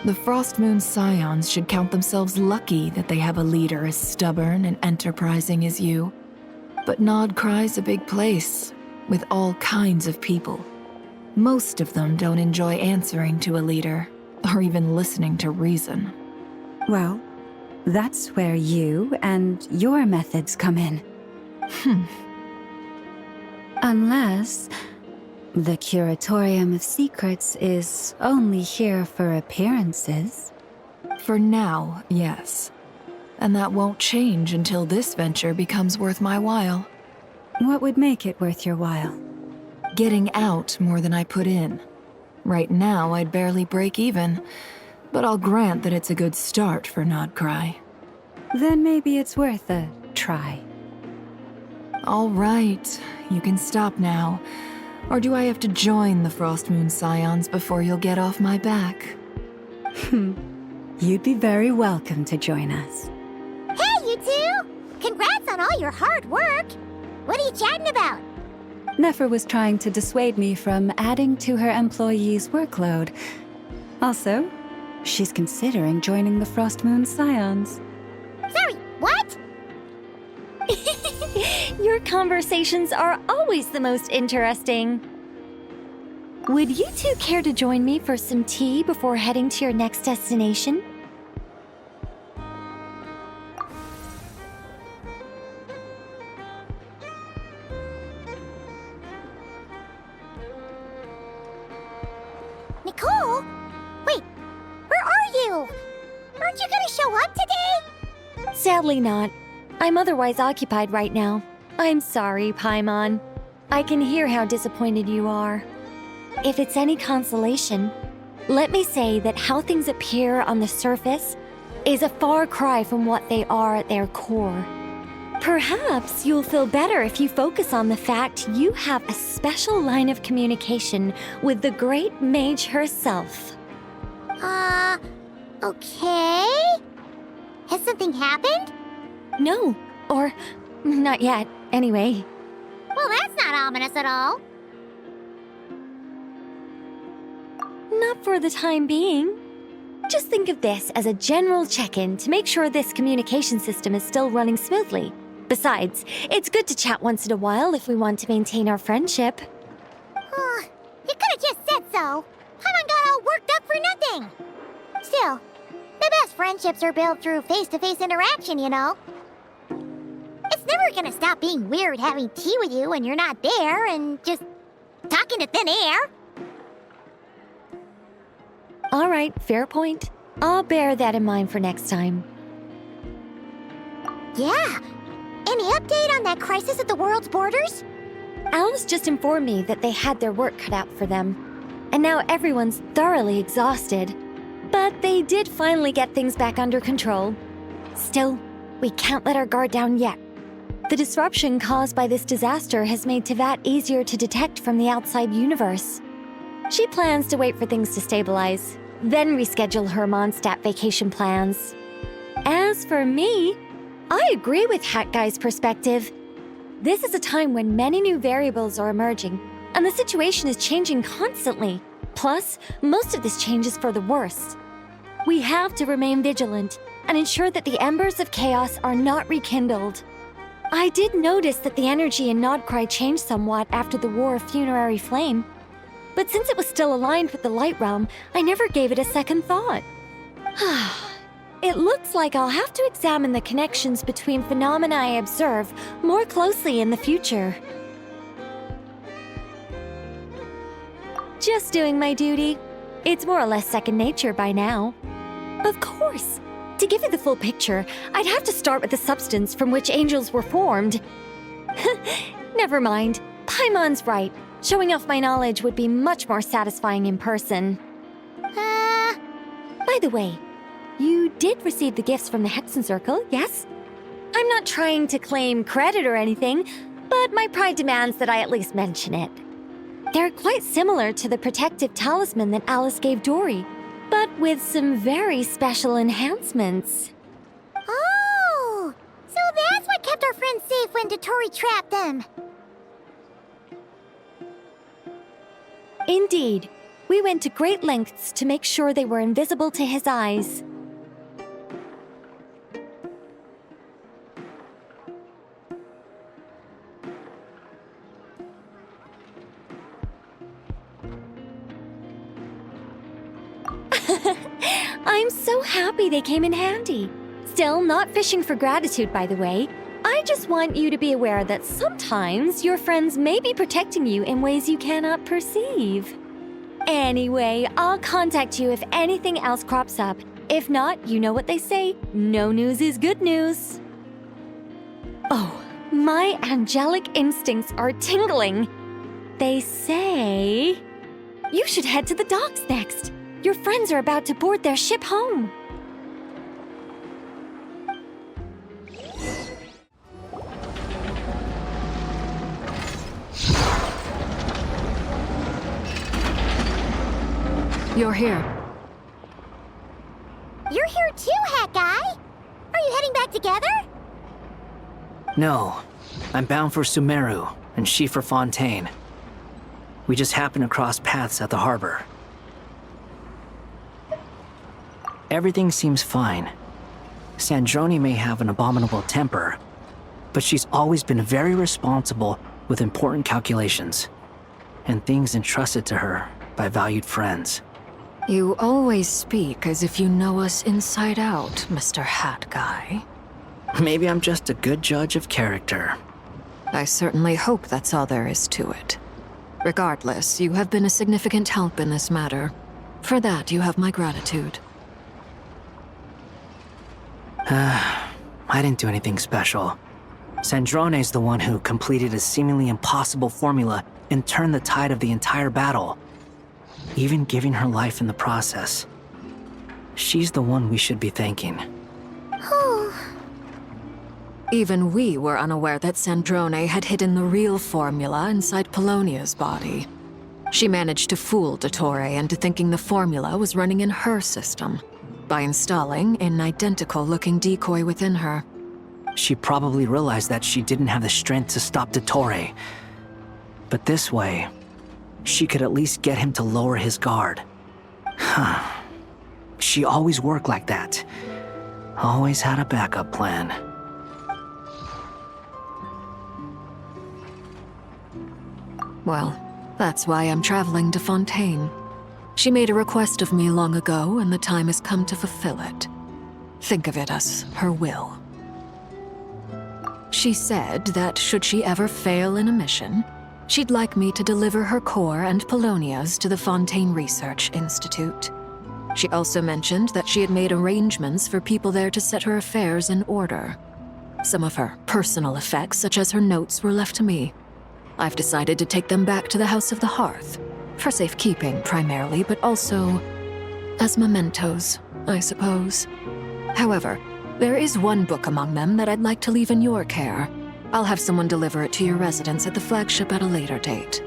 S3: The Frost Moon Scions should count themselves lucky that they have a leader as stubborn and enterprising as you. But Nod-Krai's a big place, with all kinds of people. Most of them don't enjoy answering to a leader, or even listening to reason.
S5: Well, that's where you and your methods come in. Unless the Curatorium of Secrets is only here for appearances.
S3: For now, yes. And that won't change until this venture becomes worth my while.
S5: What would make it worth your while?
S3: Getting out more than I put in. Right now, I'd barely break even, but I'll grant that it's a good start for Nod-Krai.
S5: Then maybe it's worth a try.
S3: All right, you can stop now. Or do I have to join the Frost Moon Scions before you'll get off my back?
S5: You'd be very welcome to join us.
S1: Hey, you two! Congrats on all your hard work! What are you chatting about?
S5: Nefer was trying to dissuade me from adding to her employees' workload. Also, she's considering joining the Frost Moon Scions.
S1: Sorry, what?
S2: Your conversations are always the most interesting. Would you two care to join me for some tea before heading to your next destination?
S1: Nicole? Wait, where are you? Aren't you gonna show up today?
S2: Sadly not. I'm otherwise occupied right now. I'm sorry, Paimon. I can hear how disappointed you are. If it's any consolation, let me say that how things appear on the surface is a far cry from what they are at their core. Perhaps you'll feel better if you focus on the fact you have a special line of communication with the great mage herself.
S1: Okay? Has something happened?
S2: No, or not yet, anyway.
S1: Well, that's not ominous at all.
S2: Not for the time being. Just think of this as a general check-in to make sure this communication system is still running smoothly. Besides, it's good to chat once in a while if we want to maintain our friendship.
S1: You could have just said so. Paimon got all worked up for nothing. Still, the best friendships are built through face-to-face interaction, you know. It's never gonna stop being weird having tea with you when you're not there and just talking to thin air.
S2: All right, fair point. I'll bear that in mind for next time.
S1: Yeah. Any update on that crisis at the world's borders?
S2: Alice just informed me that they had their work cut out for them. And now everyone's thoroughly exhausted. But they did finally get things back under control. Still, we can't let our guard down yet. The disruption caused by this disaster has made Teyvat easier to detect from the outside universe. She plans to wait for things to stabilize, then reschedule her Mondstadt vacation plans. As for me, I agree with Hat Guy's perspective. This is a time when many new variables are emerging, and the situation is changing constantly. Plus, most of this change is for the worse. We have to remain vigilant and ensure that the embers of chaos are not rekindled. I did notice that the energy in Nod-Krai changed somewhat after the War of Funerary Flame, but since it was still aligned with the Light Realm, I never gave it a second thought. It looks like I'll have to examine the connections between phenomena I observe more closely in the future. Just doing my duty. It's more or less second nature by now. Of course. To give you the full picture, I'd have to start with the substance from which angels were formed. Never mind. Paimon's right. Showing off my knowledge would be much more satisfying in person. By the way, you did receive the gifts from the Hexen Circle, yes? I'm not trying to claim credit or anything, but my pride demands that I at least mention it. They're quite similar to the protective talisman that Alice gave Dory, but with some very special enhancements.
S1: Oh! So that's what kept our friends safe when Dottore trapped them.
S2: Indeed. We went to great lengths to make sure they were invisible to his eyes. I'm so happy they came in handy. Still, not fishing for gratitude, by the way. I
S19: just want you to be aware that sometimes your friends may be protecting you in ways you cannot perceive. Anyway, I'll contact you if anything else crops up. If not, you know what they say, no news is good news. Oh, my angelic instincts are tingling. They say you should head to the docks next. Your friends are about to board their ship home.
S3: You're here.
S1: You're here too, Hat Guy. Are you heading back together?
S10: No, I'm bound for Sumeru, and she for Fontaine. We just happened to cross paths at the harbor. Everything seems fine. Sandrone may have an abominable temper, but she's always been very responsible with important calculations, and things entrusted to her by valued friends.
S3: You always speak as if you know us inside out, Mr. Hat Guy.
S10: Maybe I'm just a good judge of character.
S3: I certainly hope that's all there is to it. Regardless, you have been a significant help in this matter. For that, you have my gratitude.
S10: I didn't do anything special. Sandrone's the one who completed a seemingly impossible formula and turned the tide of the entire battle, even giving her life in the process. She's the one we should be thanking.
S3: Even we were unaware that Sandrone had hidden the real formula inside Polonia's body. She managed to fool Dottore into thinking the formula was running in her system by installing an identical-looking decoy within her.
S10: She probably realized that she didn't have the strength to stop Dottore. But this way, she could at least get him to lower his guard. She always worked like that. Always had a backup plan.
S3: Well, that's why I'm traveling to Fontaine. She made a request of me long ago, and the time has come to fulfill it. Think of it as her will. She said that should she ever fail in a mission, she'd like me to deliver her core and Polonia's to the Fontaine Research Institute. She also mentioned that she had made arrangements for people there to set her affairs in order. Some of her personal effects, such as her notes, were left to me. I've decided to take them back to the House of the Hearth, for safekeeping primarily, but also as mementos, I suppose. However, there is one book among them that I'd like to leave in your care. I'll have someone deliver it to your residence at the flagship at a later date.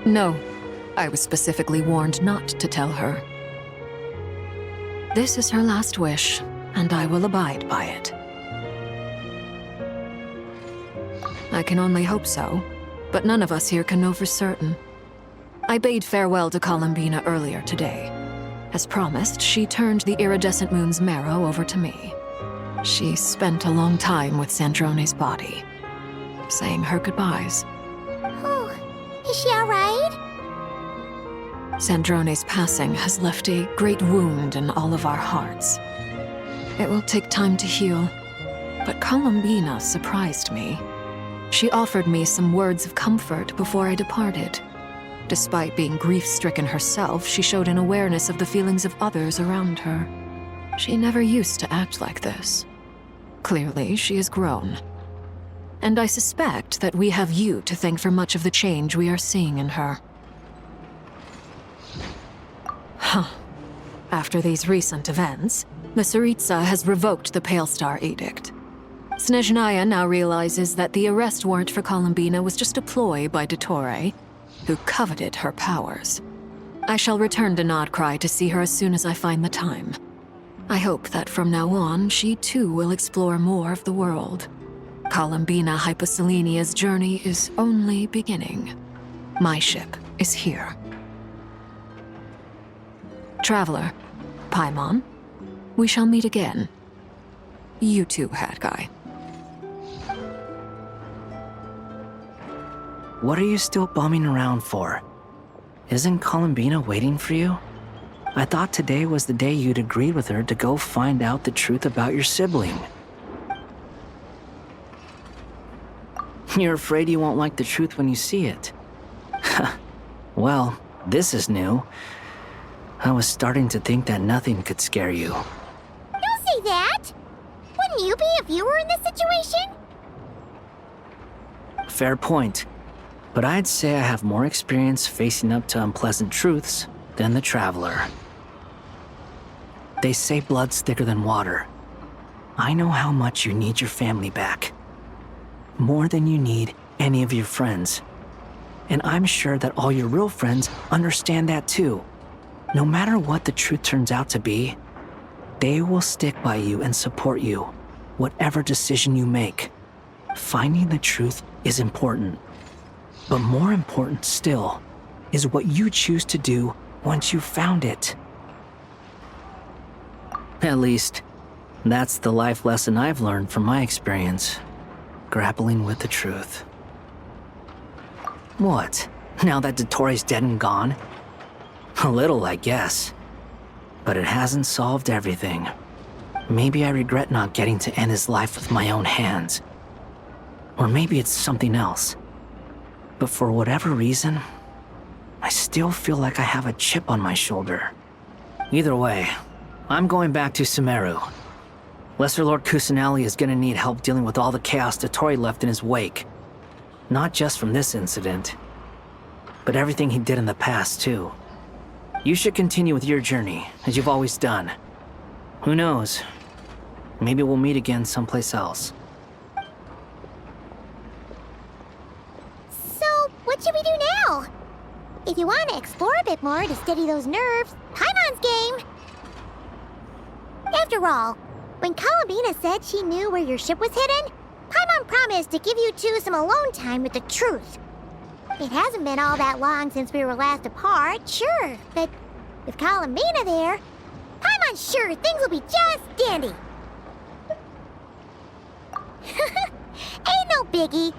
S3: No, I was specifically warned not to tell her. This is her last wish, and I will abide by it. I can only hope so, but none of us here can know for certain. I bade farewell to Columbina earlier today. As promised, she turned the iridescent moon's marrow over to me. She spent a long time with Sandrone's body, saying her goodbyes.
S1: Oh, is she all right?
S3: Sandrone's passing has left a great wound in all of our hearts. It will take time to heal, but Columbina surprised me. She offered me some words of comfort before I departed. Despite being grief-stricken herself, she showed an awareness of the feelings of others around her. She never used to act like this. Clearly, she has grown. And I suspect that we have you to thank for much of the change we are seeing in her. After these recent events, the Tsaritsa has revoked the Pale Star Edict. Snezhnaya now realizes that the arrest warrant for Columbina was just a ploy by Dottore, who coveted her powers. I shall return to Nod-Krai to see her as soon as I find the time. I hope that from now on, she too will explore more of the world. Columbina Hyposelenia's journey is only beginning. My ship is here. Traveler, Paimon, we shall meet again. You too, Hat Guy.
S10: What are you still bumming around for? Isn't Columbina waiting for you? I thought today was the day you'd agreed with her to go find out the truth about your sibling. You're afraid you won't like the truth when you see it. Well, this is new. I was starting to think that nothing could scare you.
S1: Don't say that! Wouldn't you be if you were in this situation?
S10: Fair point. But I'd say I have more experience facing up to unpleasant truths than the traveler. They say blood's thicker than water. I know how much you need your family back. More than you need any of your friends. And I'm sure that all your real friends understand that too. No matter what the truth turns out to be, they will stick by you and support you, whatever decision you make. Finding the truth is important. But more important still is what you choose to do once you've found it. At least, that's the life lesson I've learned from my experience, grappling with the truth. What? Now that Dottore's dead and gone? A little, I guess. But it hasn't solved everything. Maybe I regret not getting to end his life with my own hands. Or maybe it's something else. But for whatever reason, I still feel like I have a chip on my shoulder. Either way, I'm going back to Sumeru. Lesser Lord Kusanali is gonna need help dealing with all the chaos Dottore left in his wake. Not just from this incident, but everything he did in the past, too. You should continue with your journey, as you've always done. Who knows? Maybe we'll meet again someplace else.
S1: So, what should we do now? If you want to explore a bit more to steady those nerves, Paimon's game! After all, when Columbina said she knew where your ship was hidden, Paimon promised to give you two some alone time with the truth. It hasn't been all that long since we were last apart, sure, but with Columbina there, Paimon's sure things will be just dandy. Ain't no biggie.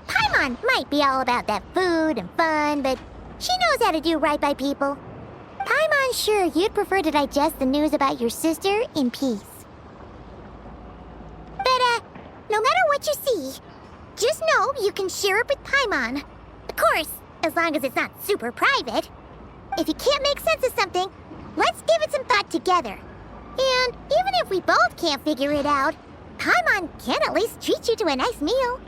S1: Paimon might be all about that food and fun, but she knows how to do right by people. Paimon's sure you'd prefer to digest the news about your sister in peace. But, no matter what you see, just know you can share it with Paimon. Of course, as long as it's not super private. If you can't make sense of something, let's give it some thought together. And even if we both can't figure it out, Paimon can at least treat you to a nice meal.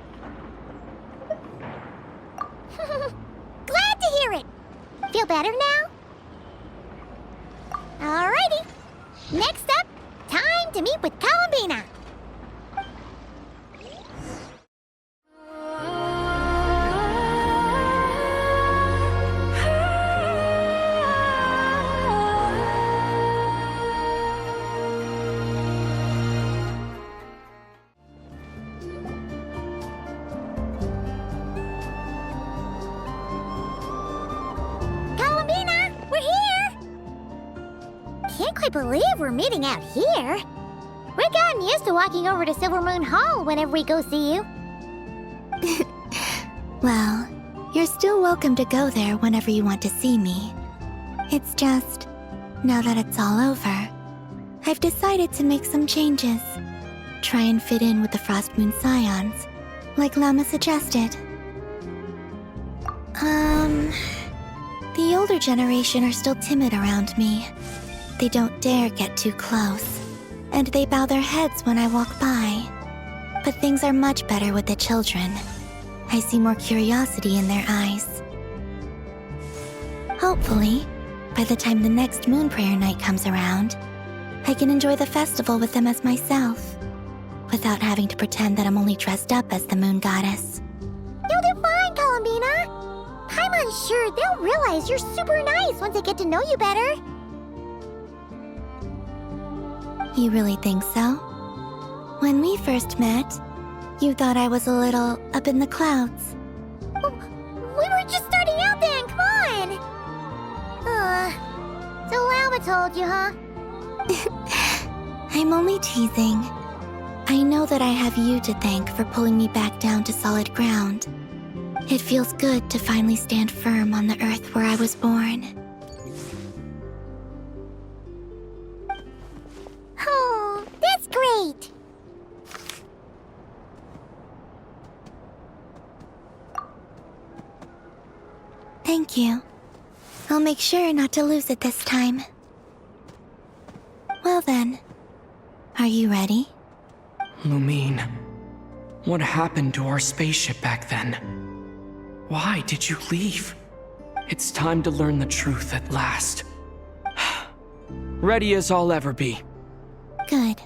S1: Glad to hear it. Feel better now? Alrighty. Next up, time to meet with Columbina. I believe we're meeting out here. We've gotten used to walking over to Silver Moon Hall whenever we go see you.
S13: Well, you're still welcome to go there whenever you want to see me. It's just, now that it's all over, I've decided to make some changes. Try and fit in with the Frost Moon Scions, like Lama suggested. The older generation are still timid around me. They don't dare get too close, and they bow their heads when I walk by. But things are much better with the children. I see more curiosity in their eyes. Hopefully, by the time the next Moon Prayer Night comes around, I can enjoy the festival with them as myself, without having to pretend that I'm only dressed up as the Moon Goddess.
S1: You'll do fine, Columbina. Paimon's sure they'll realize you're super nice once they get to know you better.
S13: You really think so? When we first met, you thought I was a little up in the clouds.
S1: Oh, we were just starting out then, come on! So Lama told you, huh?
S13: I'm only teasing. I know that I have you to thank for pulling me back down to solid ground. It feels good to finally stand firm on the earth where I was born.
S1: Oh, that's great!
S13: Thank you. I'll make sure not to lose it this time. Well then, are you ready?
S6: Lumine, what happened to our spaceship back then? Why did you leave? It's time to learn the truth at last. Ready as I'll ever be.
S13: Good.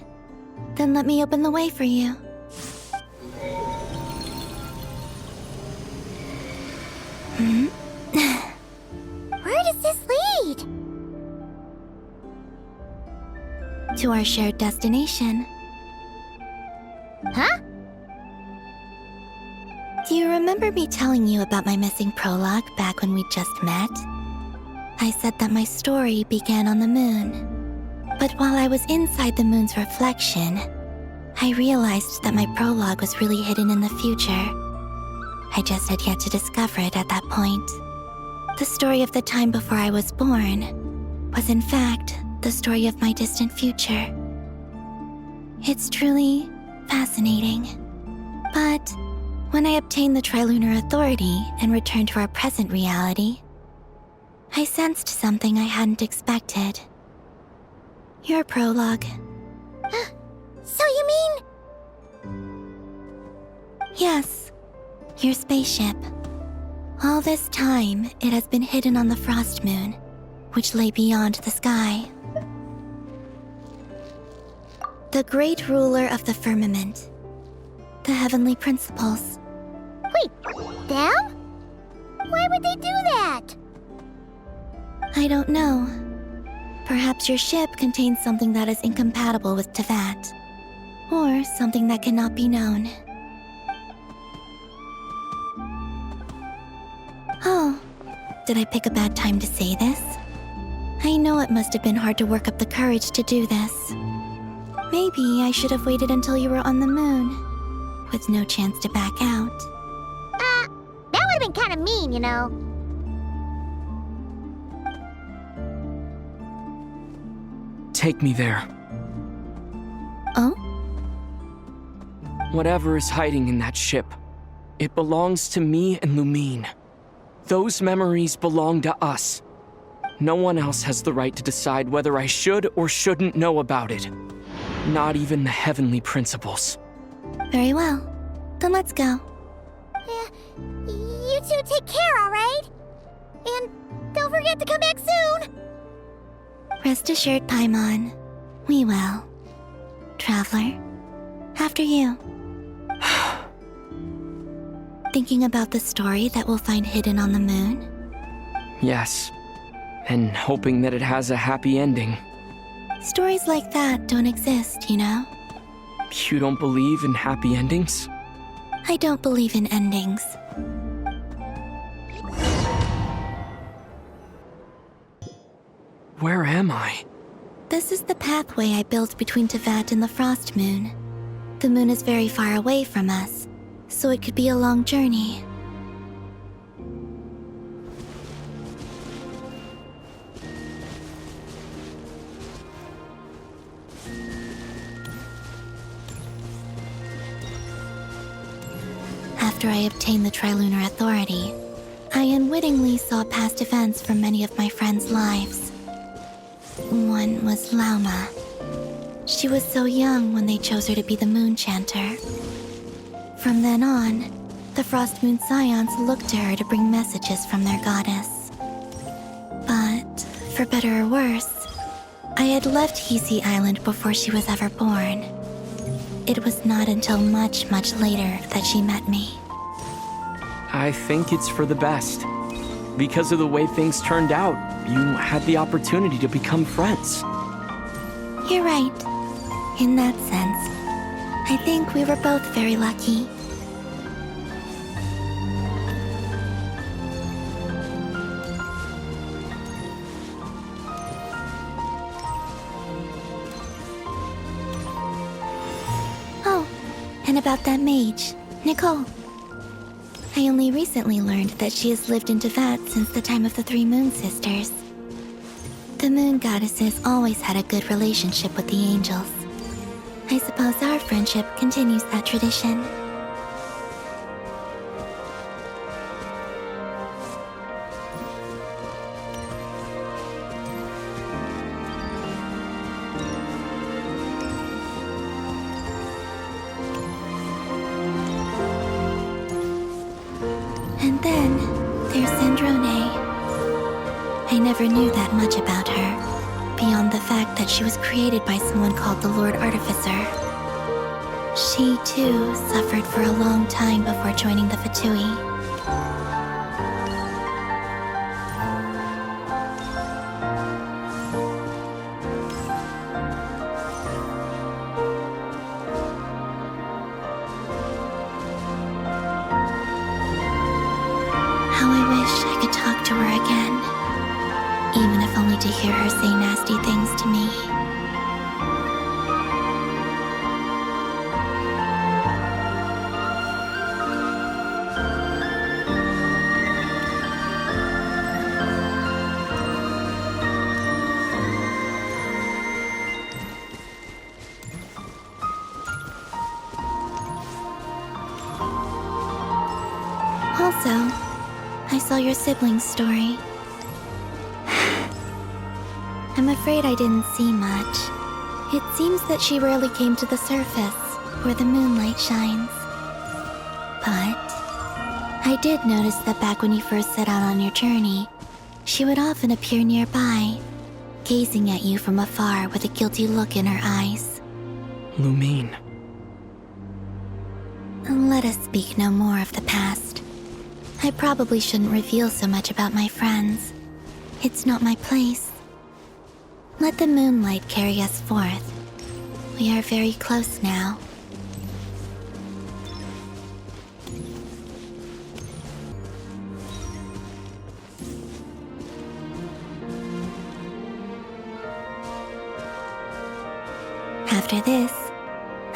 S13: Then let me open the way for you.
S1: Where does this lead?
S13: To our shared destination.
S1: Huh?
S13: Do you remember me telling you about my missing prologue back when we just met? I said that my story began on the moon. But while I was inside the moon's reflection, I realized that my prologue was really hidden in the future. I just had yet to discover it at that point. The story of the time before I was born was in fact the story of my distant future. It's truly fascinating. But when I obtained the Trilunar Authority and returned to our present reality, I sensed something I hadn't expected. Your prologue.
S1: So you mean...
S13: Yes, your spaceship. All this time, it has been hidden on the Frost Moon, which lay beyond the sky. The great ruler of the firmament. The heavenly principles.
S1: Wait, them? Why would they do that?
S13: I don't know. Perhaps your ship contains something that is incompatible with Teyvat. Or something that cannot be known. Oh, did I pick a bad time to say this? I know it must have been hard to work up the courage to do this. Maybe I should have waited until you were on the moon, with no chance to back out.
S1: That would have been kind of mean, you know.
S6: Take me there.
S13: Oh?
S6: Whatever is hiding in that ship, it belongs to me and Lumine. Those memories belong to us. No one else has the right to decide whether I should or shouldn't know about it. Not even the heavenly principles.
S13: Very well. Then let's go.
S1: You two take care, alright? And don't forget to come back soon!
S13: Rest assured, Paimon. We will. Traveler, after you. Thinking about the story that we'll find hidden on the moon?
S6: Yes. And hoping that it has a happy ending.
S13: Stories like that don't exist, you know?
S6: You don't believe in happy endings?
S13: I don't believe in endings.
S6: Where am I?
S13: This is the pathway I built between Teyvat and the Frost Moon. The moon is very far away from us, so it could be a long journey. After I obtained the Trilunar Authority, I unwittingly saw past events from many of my friends' lives. One was Lauma. She was so young when they chose her to be the Moon Chanter. From then on, the Frost Moon Scions looked to her to bring messages from their goddess. But, for better or worse, I had left Hisi Island before she was ever born. It was not until much, much later that she met me.
S6: I think it's for the best. Because of the way things turned out, you had the opportunity to become friends.
S13: You're right. In that sense, I think we were both very lucky. Oh, and about that mage, Nicole. I only recently learned that she has lived in Teyvat since the time of the Three Moon Sisters. The Moon Goddesses always had a good relationship with the angels. I suppose our friendship continues that tradition. Sandrone. I never knew that much about her, beyond the fact that she was created by someone called the Lord Artificer. She, too, suffered for a long time before joining the Fatui. How I wish I could talk to her again, even if only to hear her say nasty things to me. Also, I saw your siblings' story. I'm afraid I didn't see much. It seems that she rarely came to the surface, where the moonlight shines. But I did notice that back when you first set out on your journey, she would often appear nearby, gazing at you from afar with a guilty look in her eyes.
S6: Lumine.
S13: Let us speak no more of the past. I probably shouldn't reveal so much about my friends. It's not my place. Let the moonlight carry us forth. We are very close now. After this,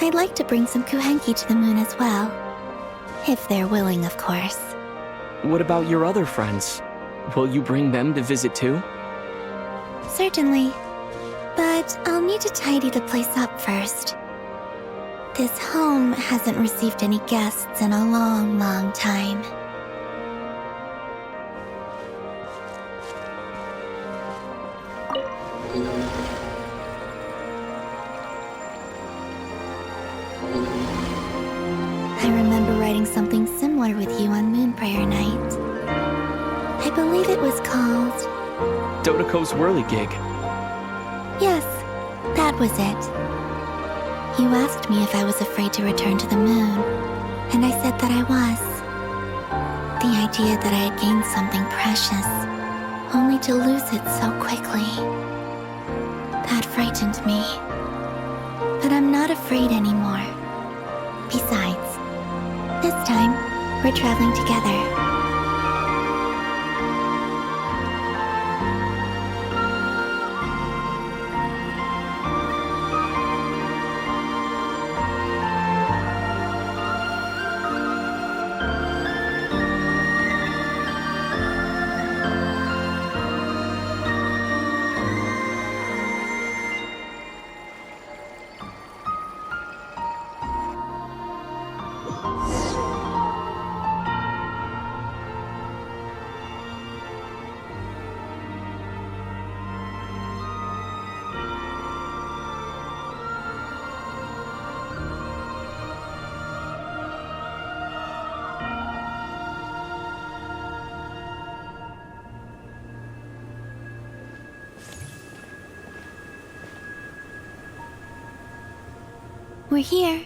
S13: I'd like to bring some kuhenki to the moon as well. If they're willing, of course.
S6: What about your other friends? Will you bring them to visit too?
S13: Certainly. But I'll need to tidy the place up first. This home hasn't received any guests in a long, long time. I remember writing something similar with you on Moon Prayer Night. I believe it was called...
S6: Dodoko's Whirligig.
S13: Yes, that was it. You asked me if I was afraid to return to the moon, and I said that I was. The idea that I had gained something precious, only to lose it so quickly. That frightened me. But I'm not afraid anymore. Besides, this time, we're traveling together. We're here.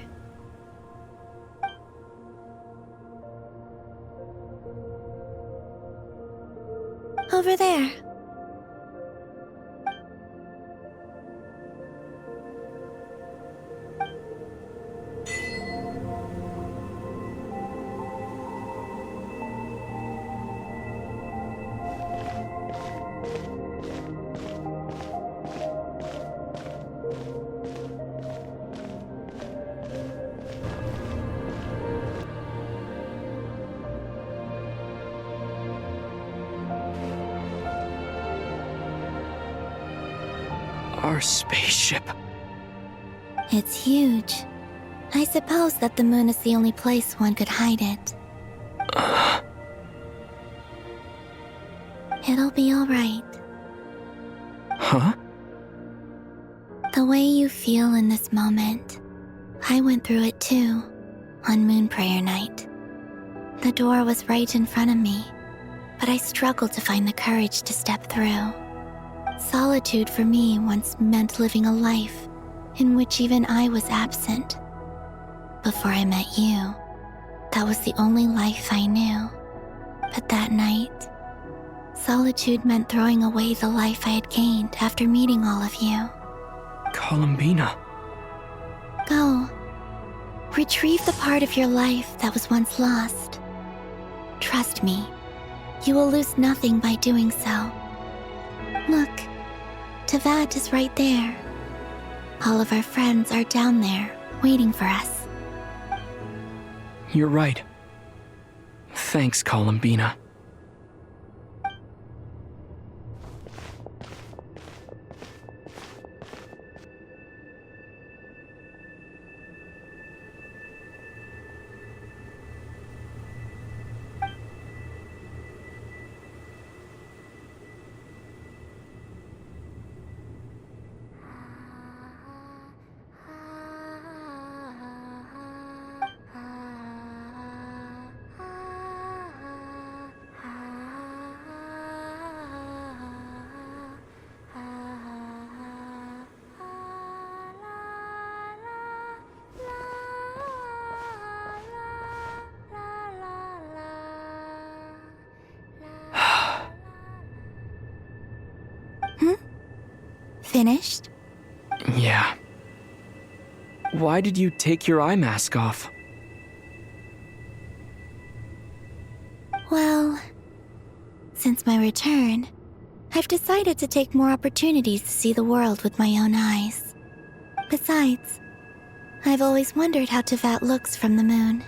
S13: Over there.
S6: Our spaceship.
S13: It's huge. I suppose that the moon is the only place one could hide it. It'll be all right.
S6: Huh?
S13: The way you feel in this moment, I went through it too, on Moon Prayer Night. The door was right in front of me, but I struggled to find the courage to step through. Solitude for me once meant living a life in which even I was absent. Before I met you, that was the only life I knew. But that night, solitude meant throwing away the life I had gained after meeting all of you.
S6: Columbina.
S13: Go. Retrieve the part of your life that was once lost. Trust me, you will lose nothing by doing so. Look, Teyvat is right there. All of our friends are down there, waiting for us.
S6: You're right. Thanks, Columbina.
S13: Finished?
S6: Yeah. Why did you take your eye mask off?
S13: Well, since my return, I've decided to take more opportunities to see the world with my own eyes. Besides, I've always wondered how Teyvat looks from the moon.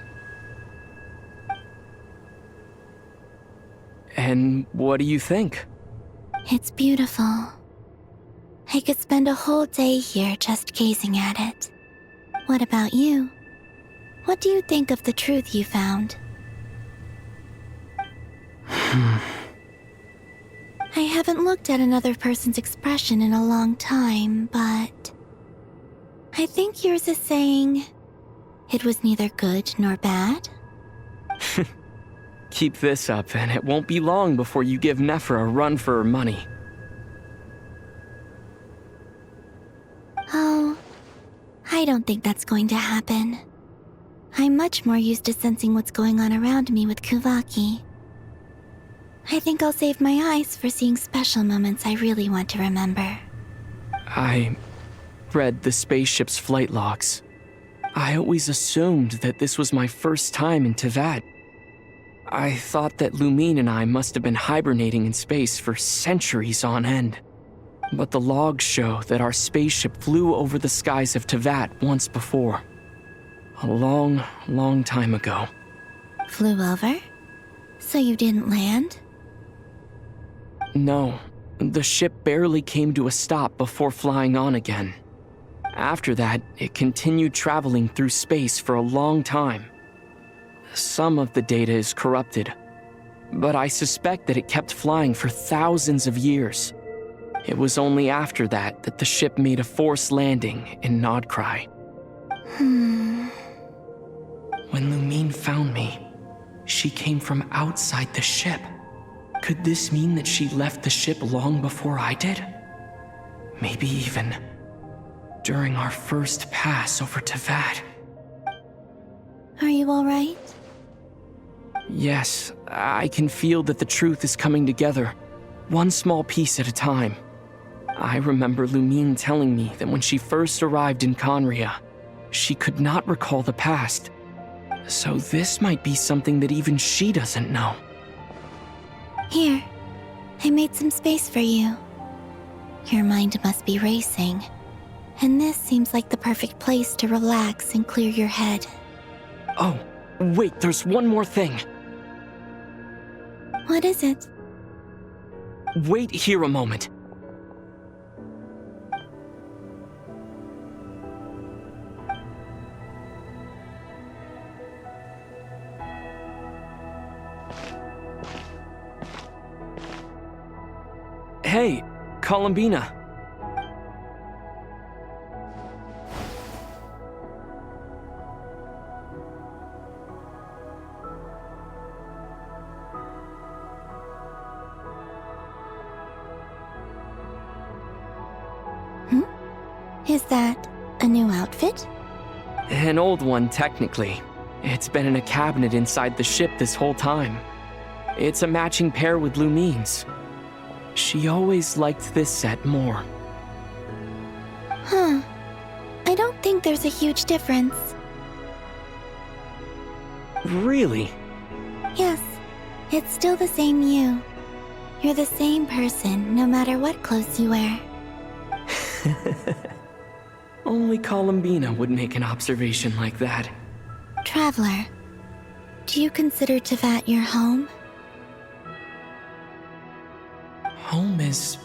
S6: And what do you think?
S13: It's beautiful. I could spend a whole day here just gazing at it. What about you? What do you think of the truth you found? I haven't looked at another person's expression in a long time, but I think yours is saying it was neither good nor bad.
S6: Keep this up, and it won't be long before you give Nephra a run for her money.
S13: Oh, I don't think that's going to happen. I'm much more used to sensing what's going on around me with Kuvaki. I think I'll save my eyes for seeing special moments I really want to remember.
S6: I read the spaceship's flight logs. I always assumed that this was my first time in Teyvat. I thought that Lumine and I must have been hibernating in space for centuries on end. But the logs show that our spaceship flew over the skies of Teyvat once before. A long, long time ago.
S13: Flew over? So you didn't land?
S6: No, the ship barely came to a stop before flying on again. After that, it continued traveling through space for a long time. Some of the data is corrupted, but I suspect that it kept flying for thousands of years. It was only after that that the ship made a forced landing in Nod-Krai. When Lumine found me, she came from outside the ship. Could this mean that she left the ship long before I did? Maybe even during our first pass over Teyvat.
S13: Are you alright?
S6: Yes, I can feel that the truth is coming together, one small piece at a time. I remember Lumine telling me that when she first arrived in Conria, she could not recall the past. So this might be something that even she doesn't know.
S13: Here, I made some space for you. Your mind must be racing, and this seems like the perfect place to relax and clear your head.
S6: Oh, wait, there's one more thing.
S13: What is it?
S6: Wait here a moment. Hey, Columbina.
S13: Is that a new outfit?
S6: An old one, technically. It's been in a cabinet inside the ship this whole time. It's a matching pair with Lumine's. She always liked this set more.
S13: Huh. I don't think there's a huge difference.
S6: Really?
S13: Yes, it's still the same you. You're the same person, no matter what clothes you wear.
S6: Only Columbina would make an observation like that.
S13: Traveler, do you consider Teyvat your home?
S6: Home is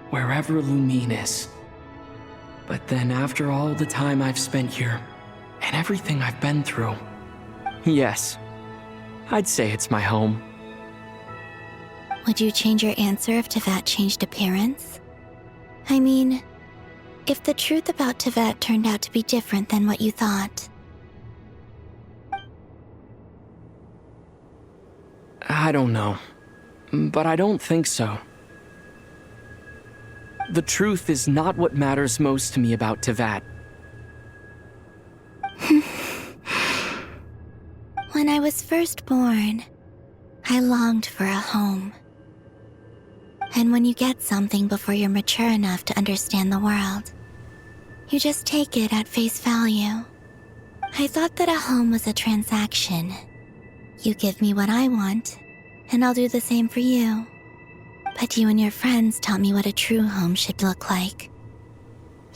S6: wherever Lumine is. But then after all the time I've spent here, and everything I've been through, yes, I'd say it's my home.
S13: Would you change your answer if Teyvat changed appearance? I mean, if the truth about Teyvat turned out to be different than what you thought.
S6: I don't know, but I don't think so. The truth is not what matters most to me about Teyvat.
S13: When I was first born, I longed for a home. And when you get something before you're mature enough to understand the world, you just take it at face value. I thought that a home was a transaction. You give me what I want, and I'll do the same for you. But you and your friends taught me what a true home should look like.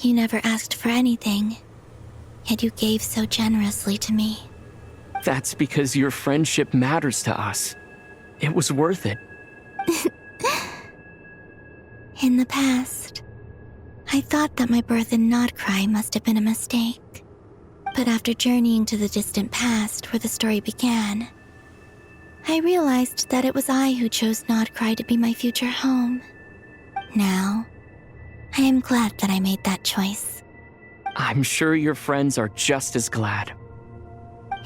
S13: You never asked for anything, yet you gave so generously to me.
S6: That's because your friendship matters to us. It was worth it.
S13: In the past, I thought that my birth in Nod-Krai must have been a mistake. But after journeying to the distant past where the story began, I realized that it was I who chose Nod-Krai to be my future home. Now, I am glad that I made that choice.
S6: I'm sure your friends are just as glad.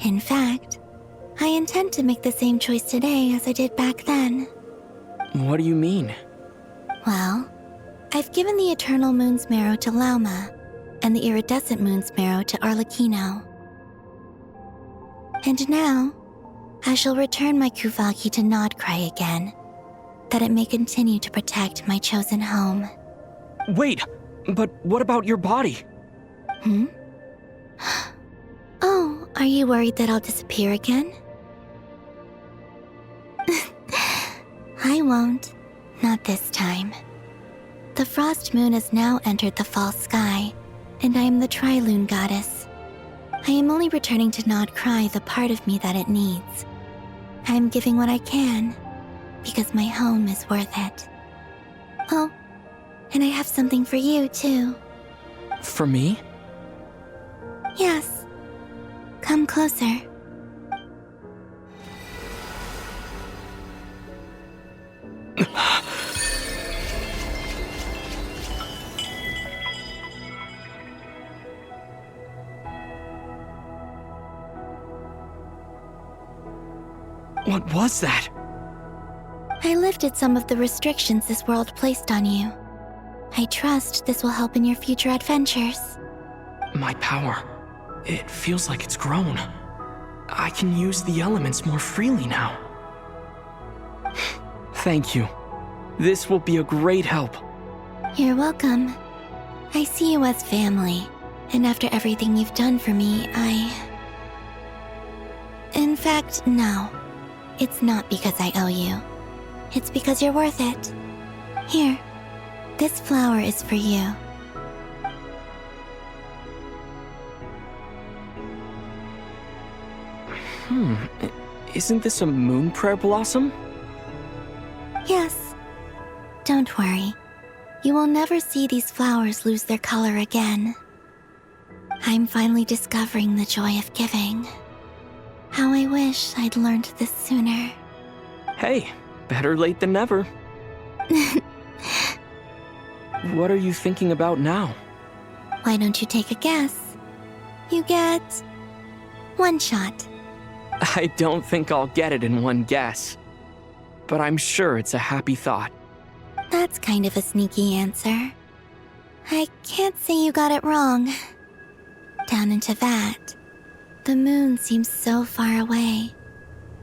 S13: In fact, I intend to make the same choice today as I did back then.
S6: What do you mean?
S13: Well, I've given the Eternal Moon's Marrow to Lauma, and the Iridescent Moon's Marrow to Arlecchino. And now, I shall return my Kuvagi to Nod-Krai again, that it may continue to protect my chosen home.
S6: Wait, but what about your body?
S13: Oh, are you worried that I'll disappear again? I won't. Not this time. The Frost Moon has now entered the fall sky, and I am the Tri-Lune goddess. I am only returning to Nod-Krai the part of me that it needs. I am giving what I can, because my home is worth it. Oh, and I have something for you, too.
S6: For me?
S13: Yes. Come closer.
S6: What was that?
S13: I lifted some of the restrictions this world placed on you. I trust this will help in your future adventures.
S6: My power. It feels like it's grown. I can use the elements more freely now. Thank you. This will be a great help.
S13: You're welcome. I see you as family, and after everything you've done for me, In fact, no. It's not because I owe you. It's because you're worth it. Here, this flower is for you.
S6: Isn't this a moon prayer blossom?
S13: Yes. Don't worry. You will never see these flowers lose their color again. I'm finally discovering the joy of giving. How I wish I'd learned this sooner.
S6: Hey, better late than never. What are you thinking about now?
S13: Why don't you take a guess? You get one shot.
S6: I don't think I'll get it in one guess. But I'm sure it's a happy thought.
S13: That's kind of a sneaky answer. I can't say you got it wrong. Down in Teyvat, the moon seems so far away.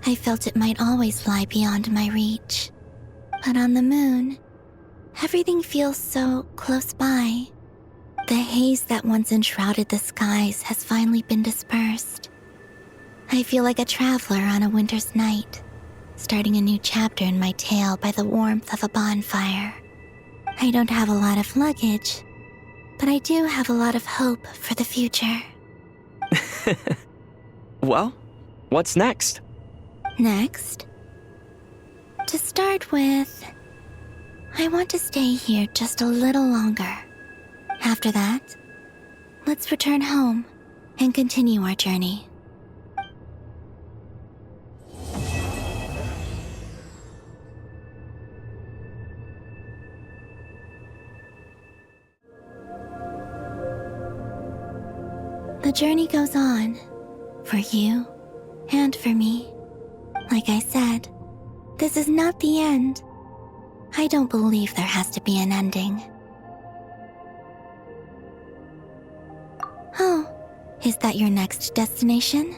S13: I felt it might always lie beyond my reach. But on the moon, everything feels so close by. The haze that once enshrouded the skies has finally been dispersed. I feel like a traveler on a winter's night, starting a new chapter in my tale by the warmth of a bonfire. I don't have a lot of luggage, but I do have a lot of hope for the future.
S18: Well, what's next?
S13: Next? To start with, I want to stay here just a little longer. After that, let's return home and continue our journey. The journey goes on, for you and for me. Like I said, this is not the end. I don't believe there has to be an ending. Oh, is that your next destination?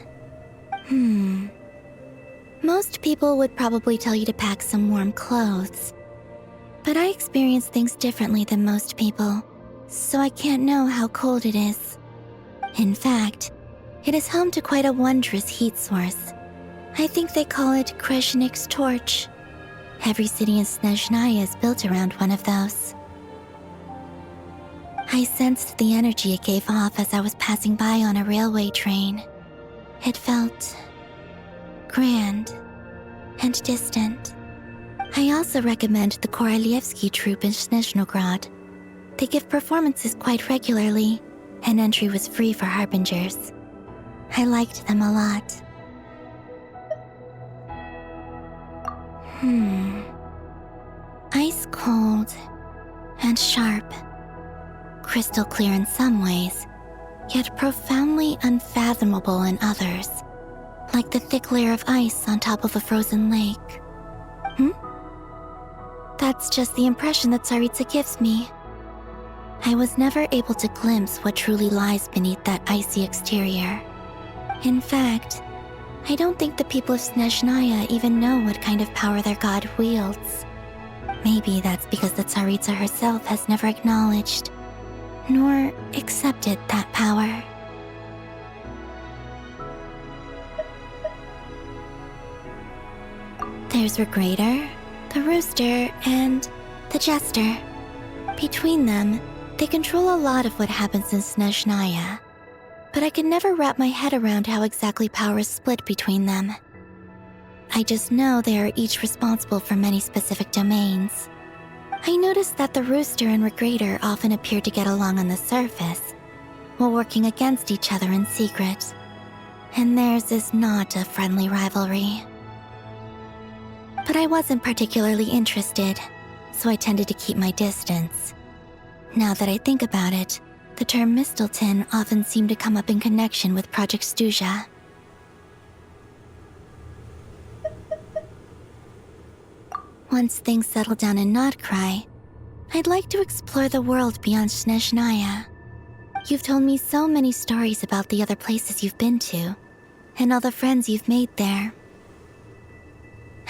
S13: Most people would probably tell you to pack some warm clothes. But I experience things differently than most people, so I can't know how cold it is. In fact, it is home to quite a wondrous heat source. I think they call it Kreshnik's torch. Every city in Snezhnaya is built around one of those. I sensed the energy it gave off as I was passing by on a railway train. It felt grand and distant. I also recommend the Korolievsky troupe in Snezhnograd. They give performances quite regularly, and entry was free for harbingers. I liked them a lot. Ice cold and sharp. Crystal clear in some ways, yet profoundly unfathomable in others. Like the thick layer of ice on top of a frozen lake. That's just the impression that Tsaritsa gives me. I was never able to glimpse what truly lies beneath that icy exterior. In fact, I don't think the people of Snezhnaya even know what kind of power their god wields. Maybe that's because the Tsaritsa herself has never acknowledged, nor accepted that power. There's Regrator, the Rooster, and the Jester. Between them, they control a lot of what happens in Snezhnaya, but I can never wrap my head around how exactly power is split between them. I just know they are each responsible for many specific domains. I noticed that the Rooster and Regrator often appear to get along on the surface, while working against each other in secret. And theirs is not a friendly rivalry. But I wasn't particularly interested, so I tended to keep my distance. Now that I think about it, the term Mistelton often seemed to come up in connection with Project Stuja. Once things settle down in Nod-Krai, I'd like to explore the world beyond Snezhnaya. You've told me so many stories about the other places you've been to, and all the friends you've made there.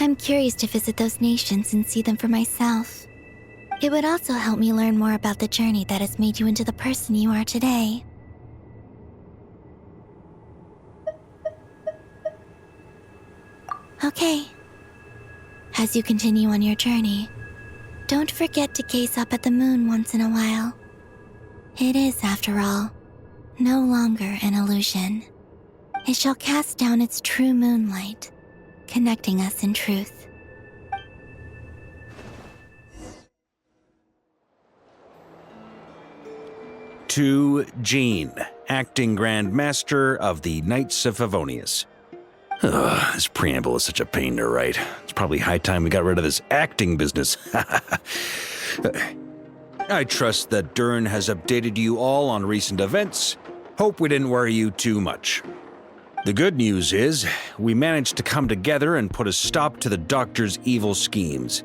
S13: I'm curious to visit those nations and see them for myself. It would also help me learn more about the journey that has made you into the person you are today. Okay. As you continue on your journey, don't forget to gaze up at the moon once in a while. It is, after all, no longer an illusion. It shall cast down its true moonlight, connecting us in truth.
S9: To Jean, acting Grand Master of the Knights of Favonius. This preamble is such a pain to write. It's probably high time we got rid of this acting business. I trust that Dern has updated you all on recent events. Hope we didn't worry you too much. The good news is, we managed to come together and put a stop to the Doctor's evil schemes.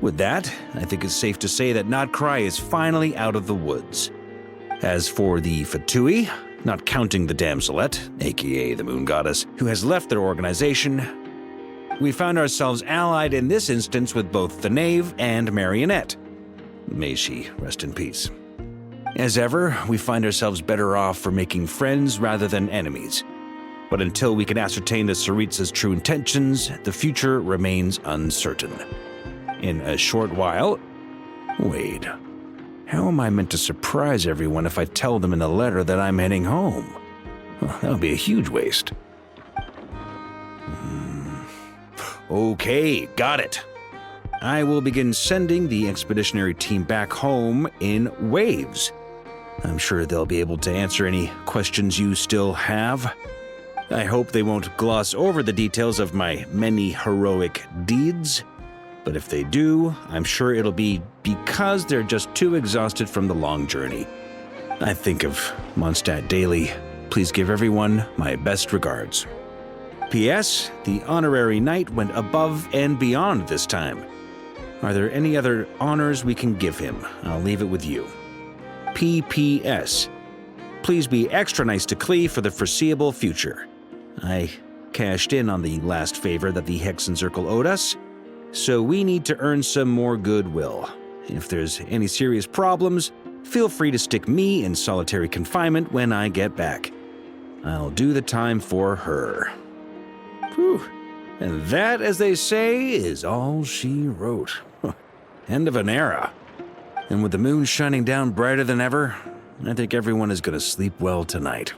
S9: With that, I think it's safe to say that Nod-Krai is finally out of the woods. As for the Fatui, not counting the damselette, aka the moon goddess, who has left their organization, we found ourselves allied in this instance with both the knave and marionette. May she rest in peace. As ever, we find ourselves better off for making friends rather than enemies. But until we can ascertain the Tsaritsa's true intentions, the future remains uncertain. In a short while... Wait. How am I meant to surprise everyone if I tell them in the letter that I'm heading home? Well, that would be a huge waste. Okay, got it. I will begin sending the expeditionary team back home in waves. I'm sure they'll be able to answer any questions you still have. I hope they won't gloss over the details of my many heroic deeds. But if they do, I'm sure it'll be because they're just too exhausted from the long journey. I think of Mondstadt daily. Please give everyone my best regards. P.S. The honorary knight went above and beyond this time. Are there any other honors we can give him? I'll leave it with you. P.P.S. Please be extra nice to Klee for the foreseeable future. I cashed in on the last favor that the Hexen Circle owed us, so we need to earn some more goodwill. If there's any serious problems, feel free to stick me in solitary confinement when I get back. I'll do the time for her. Whew. And that, as they say, is all she wrote. End of an era. And with the moon shining down brighter than ever, I think everyone is going to sleep well tonight.